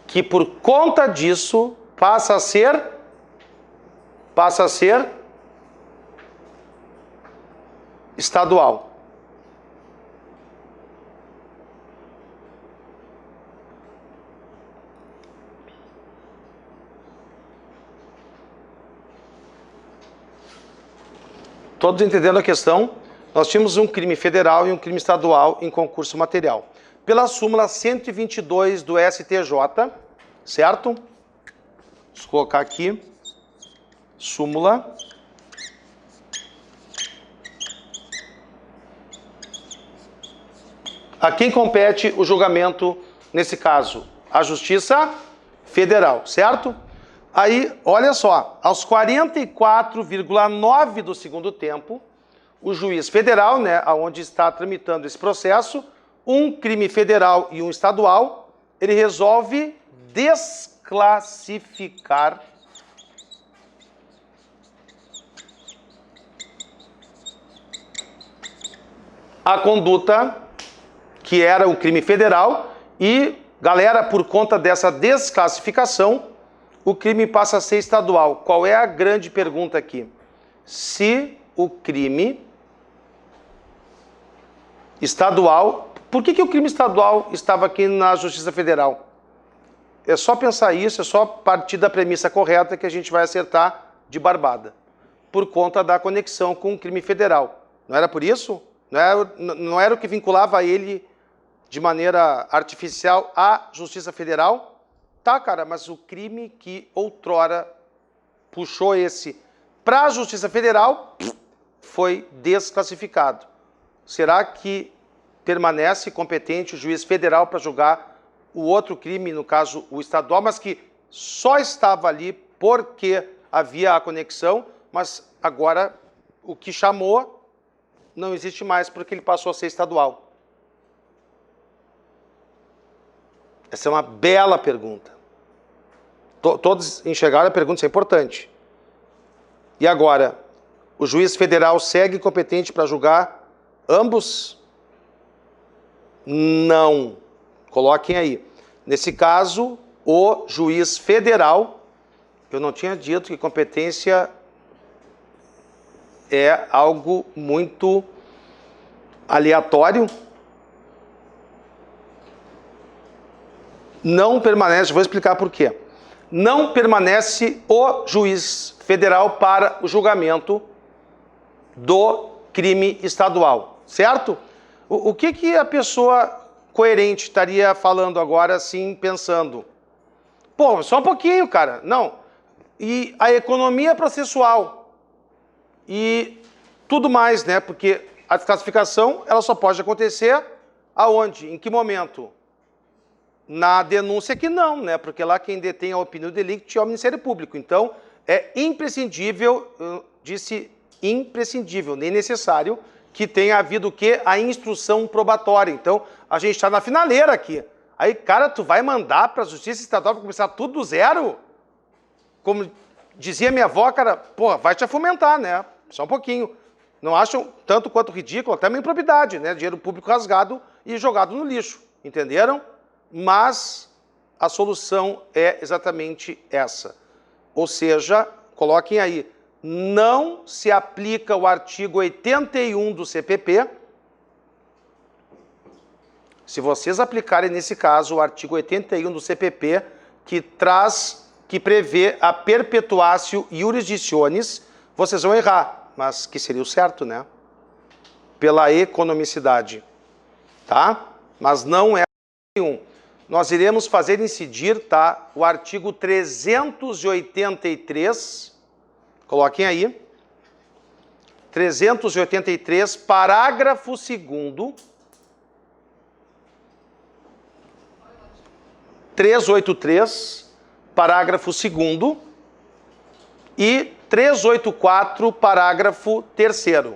que por conta disso passa a ser estadual. Todos entendendo a questão? Nós tínhamos um crime federal e um crime estadual em concurso material. Pela súmula 122 do STJ, certo? Vamos colocar aqui, súmula. A quem compete o julgamento, nesse caso? A Justiça Federal, certo? Aí, olha só, aos 44,9 do segundo tempo, o juiz federal, né, onde está tramitando esse processo, um crime federal e um estadual, ele resolve desclassificar a conduta que era o crime federal e, galera, por conta dessa desclassificação, o crime passa a ser estadual. Qual é a grande pergunta aqui? Se o crime estadual... Por que o crime estadual estava aqui na Justiça Federal? É só pensar isso, é só partir da premissa correta que a gente vai acertar de barbada. Por conta da conexão com o crime federal. Não era por isso? Não era o que vinculava ele de maneira artificial à Justiça Federal? Tá, cara, mas o crime que outrora puxou esse para a Justiça Federal foi desclassificado. Será que permanece competente o juiz federal para julgar o outro crime, no caso o estadual, mas que só estava ali porque havia a conexão, mas agora o que chamou não existe mais porque ele passou a ser estadual? Essa é uma bela pergunta. Todos enxergaram a pergunta, isso é importante. E agora, o juiz federal segue competente para julgar ambos? Não. Coloquem aí. Nesse caso, o juiz federal, eu não tinha dito que competência é algo muito aleatório, não permanece, vou explicar por quê. Não permanece o juiz federal para o julgamento do crime estadual, certo? O que a pessoa coerente estaria falando agora, assim, pensando? Pô, só um pouquinho, cara. Não. E a economia processual e tudo mais, né? Porque a desclassificação, ela só pode acontecer aonde? Em que momento? Na denúncia que não, né? Porque lá quem detém a opinião do delicto é o Ministério Público. Então, é imprescindível, eu disse imprescindível, nem necessário, que tenha havido o quê? A instrução probatória. Então, a gente está na finaleira aqui. Aí, cara, tu vai mandar para a Justiça Estadual para começar tudo do zero? Como dizia minha avó, cara, pô, vai te afomentar, né? Só um pouquinho. Não acham tanto quanto ridículo, até uma improbidade, né? Dinheiro público rasgado e jogado no lixo. Entenderam? Mas a solução é exatamente essa. Ou seja, coloquem aí, não se aplica o artigo 81 do CPP. Se vocês aplicarem, nesse caso, o artigo 81 do CPP, que prevê a perpetuatio jurisdicionis, vocês vão errar, mas que seria o certo, né? Pela economicidade, tá? Mas não é nenhum. Nós iremos fazer incidir, tá? O artigo 383, coloquem aí, 383, parágrafo 2º, 383, parágrafo 2º e 384, parágrafo 3º.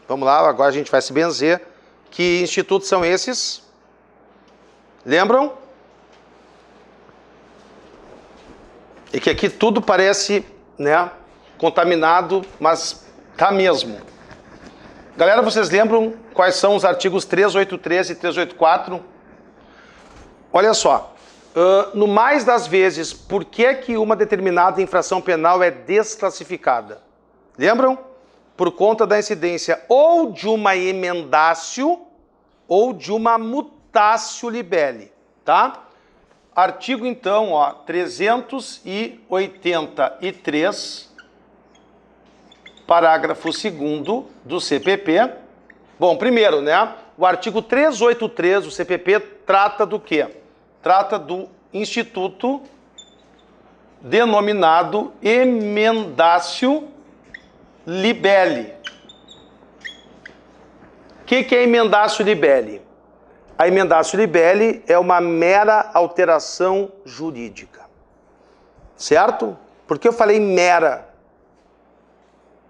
Vamos lá, agora a gente vai se benzer. Que institutos são esses? Lembram? E que aqui tudo parece, né, contaminado, mas tá mesmo. Galera, vocês lembram quais são os artigos 383 e 384? Olha só, no mais das vezes, por que uma determinada infração penal é desclassificada? Lembram? Por conta da incidência ou de uma emendácio ou de uma mutácio libelli, tá? Artigo, então, ó, 383, parágrafo 2º do CPP. Bom, primeiro, né, o artigo 383 do CPP trata do quê? Trata do instituto denominado emendácio libelli. O que é emendácio libelli? A emendácio libelli é uma mera alteração jurídica. Certo? Por que eu falei mera?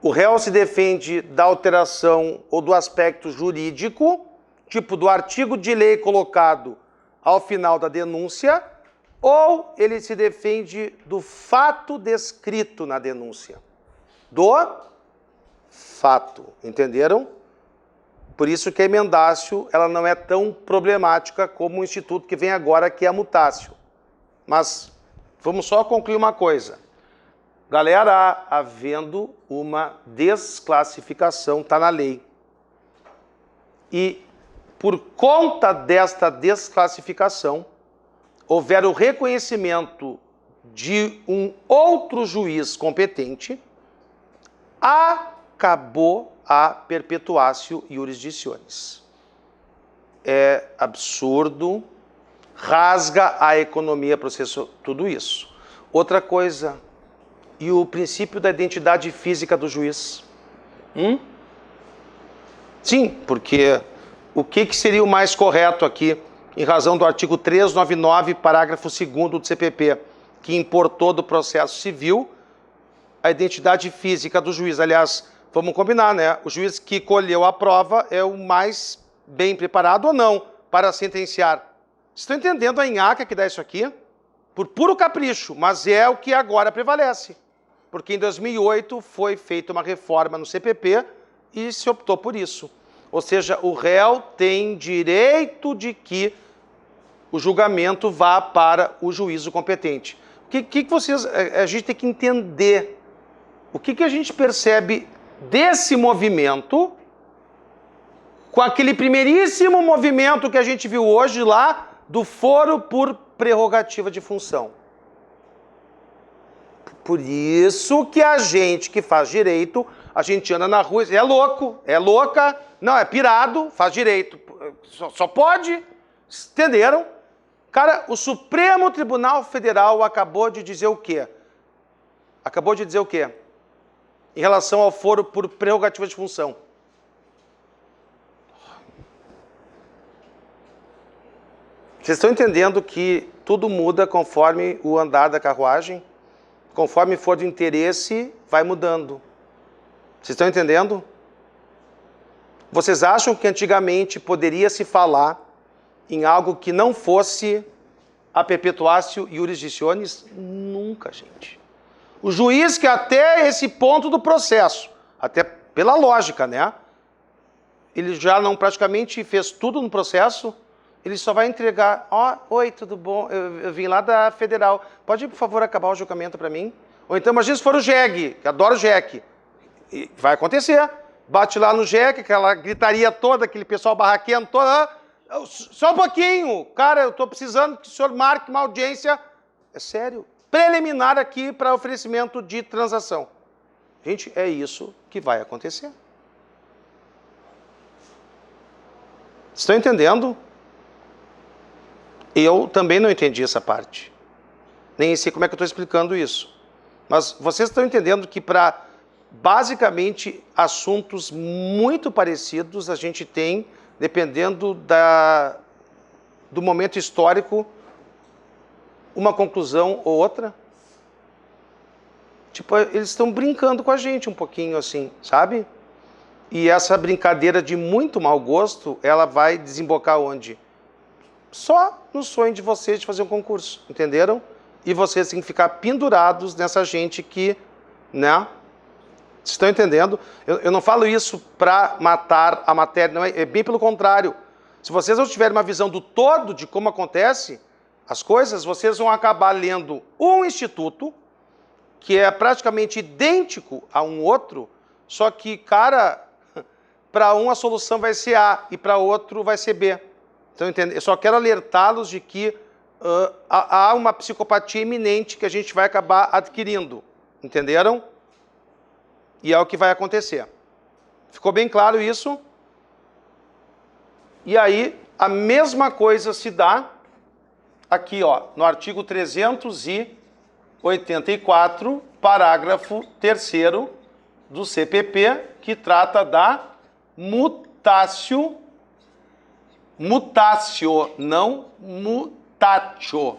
O réu se defende da alteração ou do aspecto jurídico, tipo do artigo de lei colocado ao final da denúncia, ou ele se defende do fato descrito na denúncia. Do fato, entenderam? Por isso que a emendácio, ela não é tão problemática como o instituto que vem agora, que é a mutácio. Mas vamos só concluir uma coisa. Galera, havendo uma desclassificação, está na lei. E por conta desta desclassificação, houver o reconhecimento de um outro juiz competente, acabou a perpetuatio jurisdicionis. É absurdo, rasga a economia processual, tudo isso. Outra coisa, e o princípio da identidade física do juiz? Sim, porque o que seria o mais correto aqui, em razão do artigo 399, parágrafo 2º do CPP, que importou do processo civil a identidade física do juiz. Aliás, vamos combinar, né? O juiz que colheu a prova é o mais bem preparado ou não para sentenciar. Estão entendendo a nhaca que dá isso aqui? Por puro capricho, mas é o que agora prevalece. Porque em 2008 foi feita uma reforma no CPP e se optou por isso. Ou seja, o réu tem direito de que o julgamento vá para o juízo competente. O que vocês... A gente tem que entender o que a gente percebe desse movimento com aquele primeiríssimo movimento que a gente viu hoje lá do foro por prerrogativa de função. Por isso que a gente que faz direito, a gente anda na rua, é louco, é louca, não, é pirado, faz direito, só pode, entenderam? Cara, o Supremo Tribunal Federal acabou de dizer o quê? Acabou de dizer o quê? Em relação ao foro por prerrogativa de função. Vocês estão entendendo que tudo muda conforme o andar da carruagem? Conforme for do interesse, vai mudando. Vocês estão entendendo? Vocês acham que antigamente poderia se falar em algo que não fosse a perpetuatio jurisdictionis? Nunca, gente. O juiz que até esse ponto do processo, até pela lógica, né? Ele já não praticamente fez tudo no processo, ele só vai entregar, oi, tudo bom? Eu vim lá da Federal. Pode, por favor, acabar o julgamento para mim? Ou então, imagina se for o JEG, que adoro o JEG. E vai acontecer. Bate lá no JEG, aquela gritaria toda, aquele pessoal barraqueando toda. Só um pouquinho. Cara, eu estou precisando que o senhor marque uma audiência. É sério. Preliminar aqui para oferecimento de transação. Gente, é isso que vai acontecer. Estão entendendo? Eu também não entendi essa parte. Nem sei como é que eu estou explicando isso. Mas vocês estão entendendo que para, basicamente, assuntos muito parecidos, a gente tem, dependendo do momento histórico, uma conclusão ou outra? Tipo, eles estão brincando com a gente um pouquinho assim, sabe? E essa brincadeira de muito mau gosto, ela vai desembocar onde? Só no sonho de vocês de fazer um concurso, entenderam? E vocês têm que ficar pendurados nessa gente que, né? Vocês estão entendendo? Eu não falo isso para matar a matéria, não, é bem pelo contrário. Se vocês não tiverem uma visão do todo de como acontece as coisas, vocês vão acabar lendo um instituto que é praticamente idêntico a um outro, só que, cara, para um a solução vai ser A e para outro vai ser B. Então, eu só quero alertá-los de que há uma psicopatia iminente que a gente vai acabar adquirindo. Entenderam? E é o que vai acontecer. Ficou bem claro isso? E aí, a mesma coisa se dá aqui, ó, no artigo 384, parágrafo 3º do CPP, que trata da mutatio, não mutatio.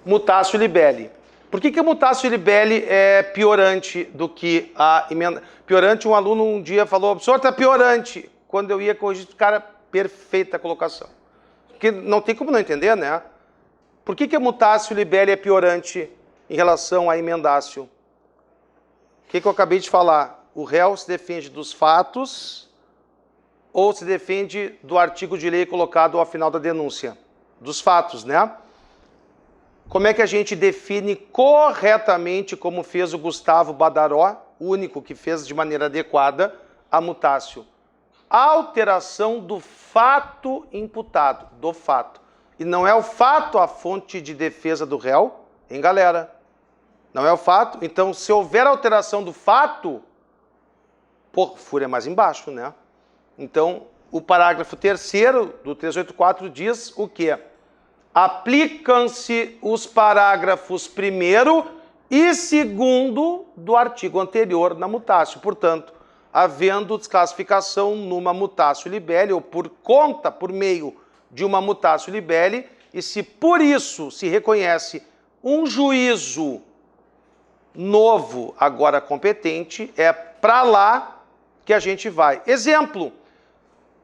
Mutatio libelli. Por que a mutatio libelli é piorante do que a emenda? Piorante, um aluno um dia falou, o senhor está piorante. Quando eu ia corrigir, cara, perfeita colocação. Porque não tem como não entender, né? Por que a mutatio libelli é piorante em relação a emendácio? O que eu acabei de falar? O réu se defende dos fatos ou se defende do artigo de lei colocado ao final da denúncia? Dos fatos, né? Como é que a gente define corretamente, como fez o Gustavo Badaró, o único que fez de maneira adequada, a mutatio? Alteração do fato imputado, do fato. E não é o fato a fonte de defesa do réu, hein, galera? Não é o fato. Então, se houver alteração do fato, pô, fúria mais embaixo, né? Então, o parágrafo 3º do 384 diz o quê? Aplicam-se os parágrafos 1º e 2º do artigo anterior na mutatio. Portanto, havendo desclassificação numa mutatio libelli, ou por conta, por meio de uma mutatio libelli, e se por isso se reconhece um juízo novo, agora competente, é para lá que a gente vai. Exemplo,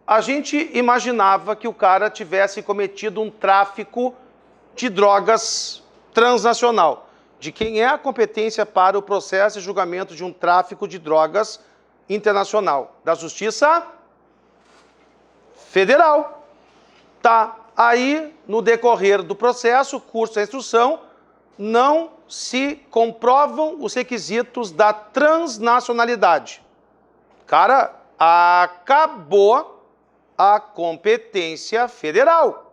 a gente imaginava que o cara tivesse cometido um tráfico de drogas transnacional. De quem é a competência para o processo e julgamento de um tráfico de drogas internacional? Da Justiça Federal. Tá, aí no decorrer do processo, curso da instrução, não se comprovam os requisitos da transnacionalidade. Cara, acabou a competência federal.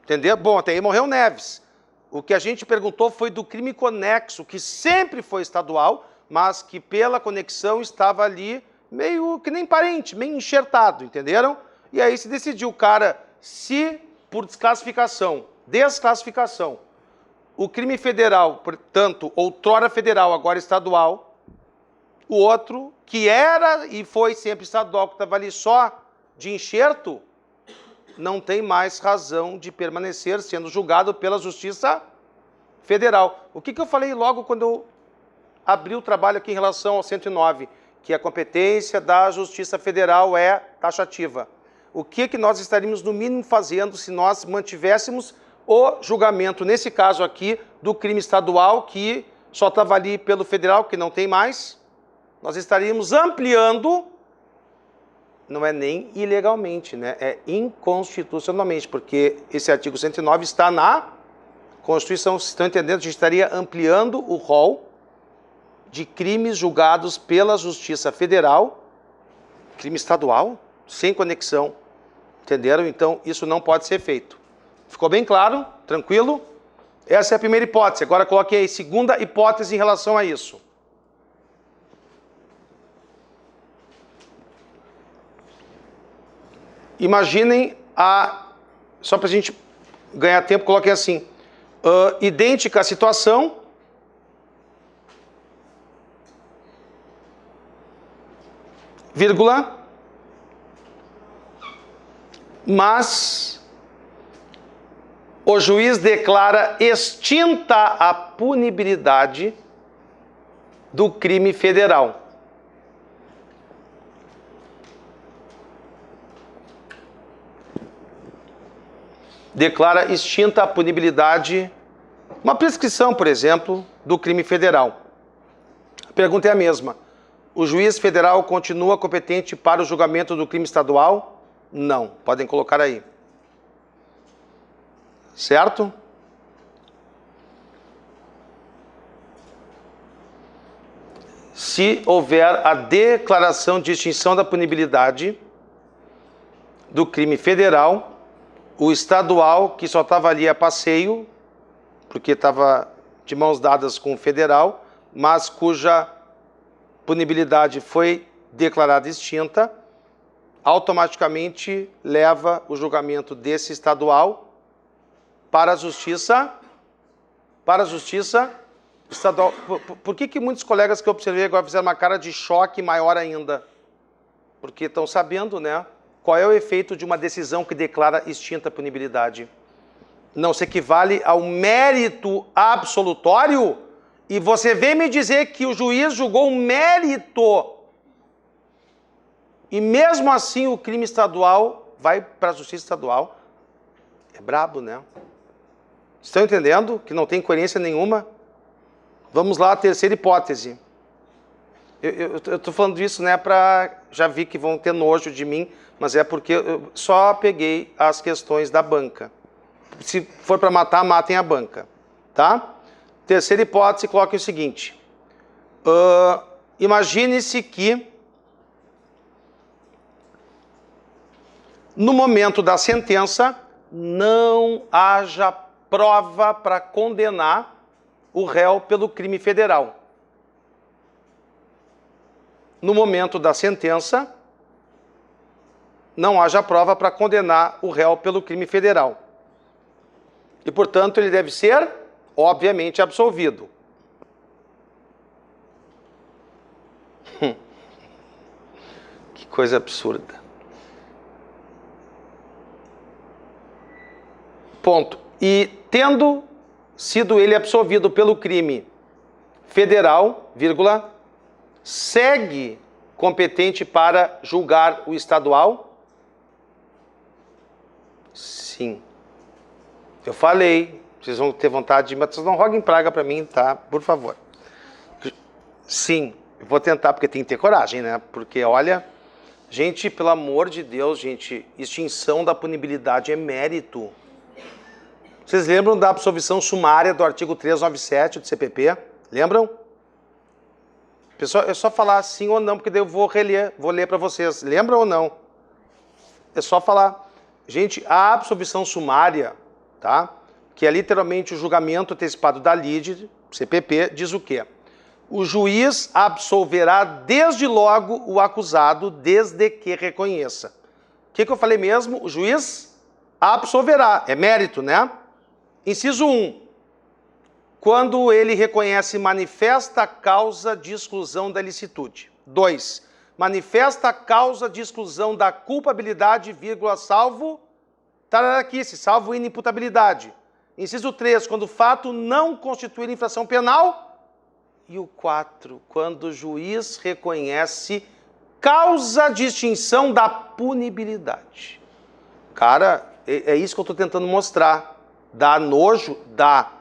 Entendeu? Bom, até aí morreu Neves. O que a gente perguntou foi do crime conexo, que sempre foi estadual, mas que pela conexão estava ali meio que nem parente, meio enxertado, entenderam? E aí se decidiu, cara, se por desclassificação, o crime federal, portanto, outrora federal, agora estadual, o outro, que era e foi sempre estadual, que estava ali só de enxerto, não tem mais razão de permanecer sendo julgado pela Justiça Federal. O que eu falei logo quando eu abri o trabalho aqui em relação ao 109? Que a competência da Justiça Federal é taxativa. O que nós estaríamos, no mínimo, fazendo se nós mantivéssemos o julgamento, nesse caso aqui, do crime estadual, que só estava ali pelo federal, que não tem mais? Nós estaríamos ampliando, não é nem ilegalmente, né? É inconstitucionalmente, porque esse artigo 109 está na Constituição. Vocês estão entendendo? A gente estaria ampliando o rol de crimes julgados pela Justiça Federal, crime estadual, sem conexão. Entenderam? Então, isso não pode ser feito. Ficou bem claro? Tranquilo? Essa é a primeira hipótese. Agora coloquei aí segunda hipótese em relação a isso. Imaginem só para a gente ganhar tempo, coloquei assim, idêntica a situação, vírgula, mas o juiz declara extinta a punibilidade do crime federal. Declara extinta a punibilidade, uma prescrição, por exemplo, do crime federal. A pergunta é a mesma. O juiz federal continua competente para o julgamento do crime estadual? Não. Podem colocar aí. Certo? Se houver a declaração de extinção da punibilidade do crime federal, o estadual, que só estava ali a passeio, porque estava de mãos dadas com o federal, mas cuja punibilidade foi declarada extinta, automaticamente leva o julgamento desse estadual para a justiça estadual. Por que muitos colegas que eu observei agora fizeram uma cara de choque maior ainda? Porque estão sabendo, né? Qual é o efeito de uma decisão que declara extinta a punibilidade? Não se equivale ao mérito absolutório? E você vem me dizer que o juiz julgou um mérito. E mesmo assim o crime estadual vai para a justiça estadual. É brabo, né? Estão entendendo que não tem coerência nenhuma? Vamos lá, a terceira hipótese. Eu estou falando isso, né, já vi que vão ter nojo de mim, mas é porque eu só peguei as questões da banca. Se for para matar, matem a banca, tá? Terceira hipótese, coloque o seguinte. Imagine-se que no momento da sentença não haja prova para condenar o réu pelo crime federal. No momento da sentença, não haja prova para condenar o réu pelo crime federal. E, portanto, ele deve ser, obviamente, absolvido. Que coisa absurda. Ponto. E, tendo sido ele absolvido pelo crime federal, vírgula, segue competente para julgar o estadual? Sim. Eu falei, vocês vão ter vontade de... Mas vocês não roguem praga para mim, tá? Por favor. Sim, eu vou tentar, porque tem que ter coragem, né? Porque, olha, Gente, pelo amor de Deus, gente, extinção da punibilidade é mérito. Vocês lembram da absolvição sumária do artigo 397 do CPP? Lembram? Pessoal, é só falar sim ou não, porque daí eu vou ler para vocês. Lembram ou não? É só falar. Gente, a absolvição sumária, tá? Que é literalmente o julgamento antecipado da lide, CPP, diz o quê? O juiz absolverá desde logo o acusado, desde que reconheça. O que eu falei mesmo? O juiz absolverá. É mérito, né? Inciso 1. Quando ele reconhece manifesta causa de exclusão da ilicitude. 2. Manifesta causa de exclusão da culpabilidade, vírgula, salvo tararaquice, salvo inimputabilidade. Inciso 3. Quando o fato não constituir infração penal. E o 4. Quando o juiz reconhece causa de extinção da punibilidade. Cara, é isso que eu estou tentando mostrar. Dá nojo? Dá.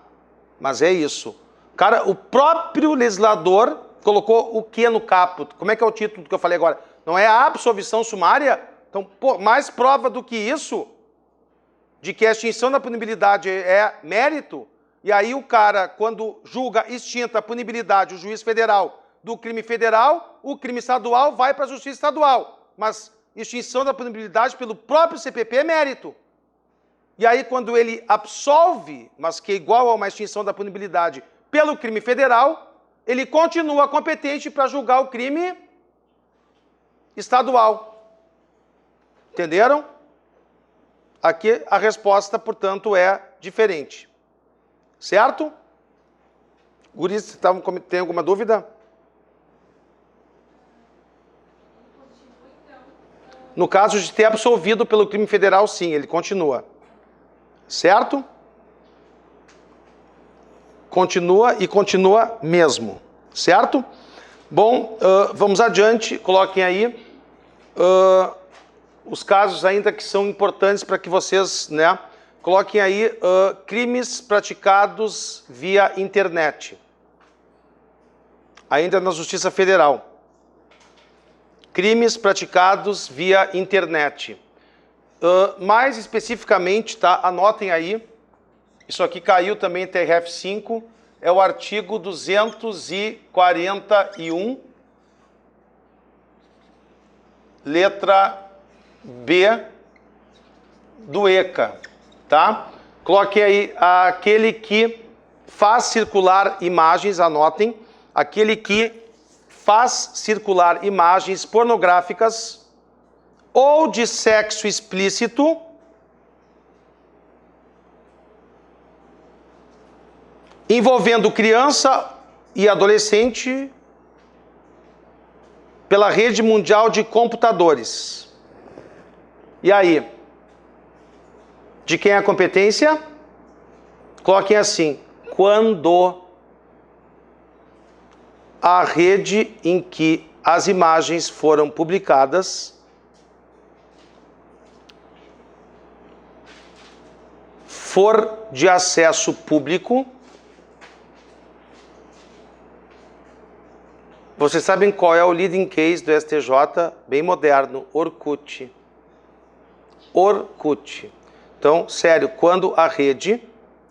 Mas é isso. Cara, o próprio legislador colocou o que no caput? Como é que é o título que eu falei agora? Não é a absolvição sumária? Então, pô, mais prova do que isso, de que a extinção da punibilidade é mérito, e aí o cara, quando julga extinta a punibilidade, o juiz federal, do crime federal, o crime estadual vai para a justiça estadual. Mas extinção da punibilidade pelo próprio CPP é mérito. E aí, quando ele absolve, mas que é igual a uma extinção da punibilidade pelo crime federal, ele continua competente para julgar o crime estadual. Entenderam? Aqui a resposta, portanto, é diferente. Certo? Guris, tem alguma dúvida? No caso de ter absolvido pelo crime federal, sim, ele continua. Certo? Continua e continua mesmo. Certo? Bom, vamos adiante. Coloquem aí os casos ainda que são importantes para que vocês, né? Coloquem aí crimes praticados via internet. Ainda na Justiça Federal. Crimes praticados via internet. Mais especificamente, tá? Anotem aí, isso aqui caiu também em TRF5, é o artigo 241, letra B do ECA, tá? Coloquem aí, aquele que faz circular imagens, anotem, aquele que faz circular imagens pornográficas ou de sexo explícito envolvendo criança e adolescente pela rede mundial de computadores. E aí? De quem é a competência? Coloquem assim, quando a rede em que as imagens foram publicadas for de acesso público. Vocês sabem qual é o leading case do STJ? Bem moderno, Orkut. Orkut. Então, sério, quando a rede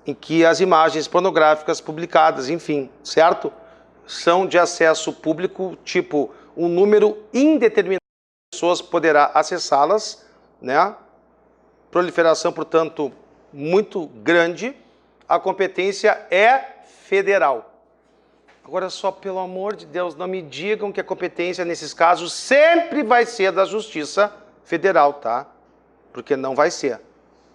em que as imagens pornográficas publicadas, enfim, certo? São de acesso público, tipo, um número indeterminado de pessoas poderá acessá-las, né? Proliferação, portanto, muito grande, a competência é federal. Agora só, pelo amor de Deus, não me digam que a competência nesses casos sempre vai ser da Justiça Federal, tá? Porque não vai ser.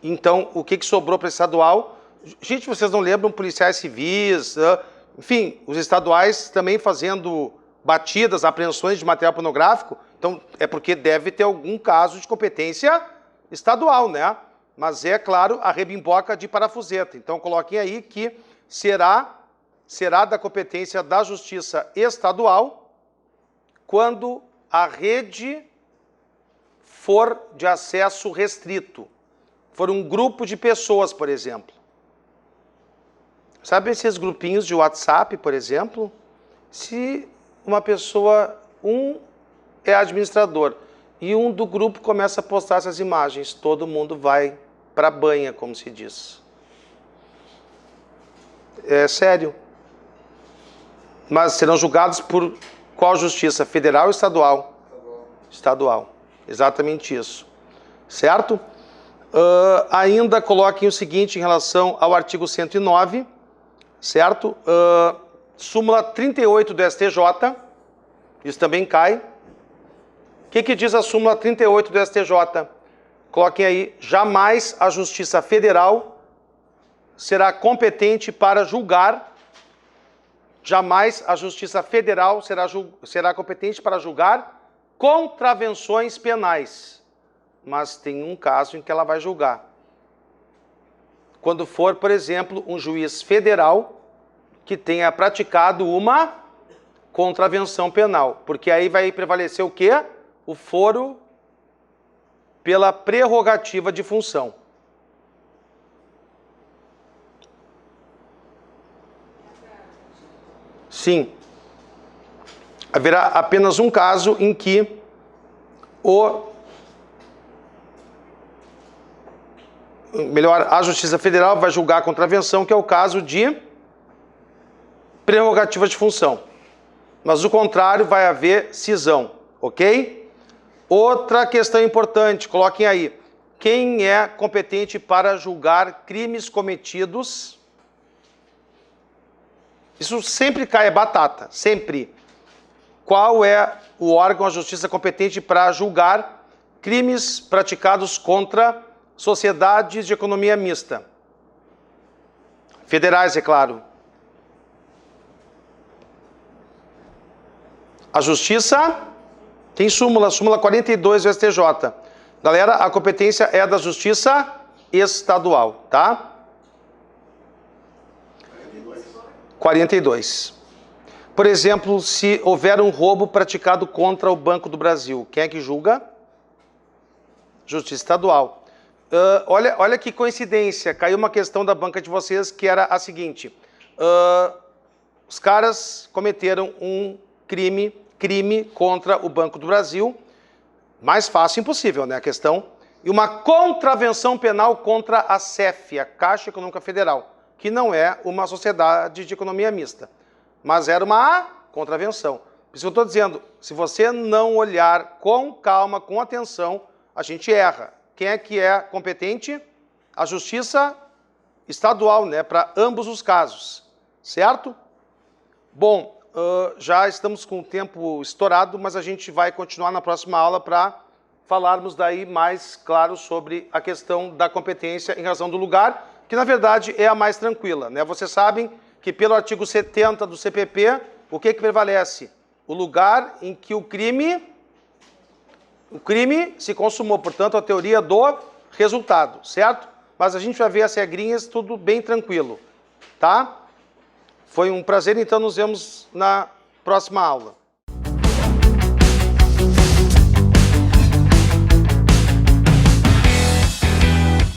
Então, o que sobrou para estadual? Gente, vocês não lembram policiais civis, enfim, os estaduais também fazendo batidas, apreensões de material pornográfico? Então, é porque deve ter algum caso de competência estadual, né? Mas é, claro, a rebimboca de parafuseta. Então, coloquem aí que será da competência da Justiça Estadual quando a rede for de acesso restrito. For um grupo de pessoas, por exemplo. Sabe esses grupinhos de WhatsApp, por exemplo? Se uma pessoa, um é administrador e um do grupo começa a postar essas imagens. Todo mundo vai para a banha, como se diz. É sério. Mas serão julgados por qual justiça? Federal ou estadual? Estadual. Exatamente isso. Certo? Ainda coloquem o seguinte em relação ao artigo 109, certo? Súmula 38 do STJ, isso também cai. O que diz a súmula 38 do STJ? Coloquem aí, jamais a Justiça Federal será competente para julgar, jamais a Justiça Federal será competente para julgar contravenções penais. Mas tem um caso em que ela vai julgar. Quando for, por exemplo, um juiz federal que tenha praticado uma contravenção penal. Porque aí vai prevalecer o quê? O foro pela prerrogativa de função. Sim. Haverá apenas um caso em que a Justiça Federal vai julgar a contravenção, que é o caso de prerrogativa de função. Mas o contrário vai haver cisão, ok? Outra questão importante, coloquem aí. Quem é competente para julgar crimes cometidos? Isso sempre cai, é batata, sempre. Qual é o órgão, a justiça competente para julgar crimes praticados contra sociedades de economia mista? Federais, é claro. A justiça tem súmula 42 do STJ. Galera, a competência é da justiça estadual, tá? 42. Por exemplo, se houver um roubo praticado contra o Banco do Brasil, quem é que julga? Justiça estadual. Olha que coincidência, caiu uma questão da banca de vocês que era a seguinte. Os caras cometeram um crime contra o Banco do Brasil, mais fácil impossível, né, a questão, e uma contravenção penal contra a CEF, a Caixa Econômica Federal, que não é uma sociedade de economia mista, mas era uma contravenção. Por isso que eu estou dizendo, se você não olhar com calma, com atenção, a gente erra. Quem é que é competente? A Justiça Estadual, né, para ambos os casos, certo? Bom, já estamos com o tempo estourado, mas a gente vai continuar na próxima aula para falarmos daí mais claro sobre a questão da competência em razão do lugar, que na verdade é a mais tranquila, né? Vocês sabem que pelo artigo 70 do CPP, o que prevalece? O lugar em que o crime se consumou, portanto, a teoria do resultado, certo? Mas a gente vai ver as regrinhas, tudo bem tranquilo, tá? Foi um prazer, então nos vemos na próxima aula.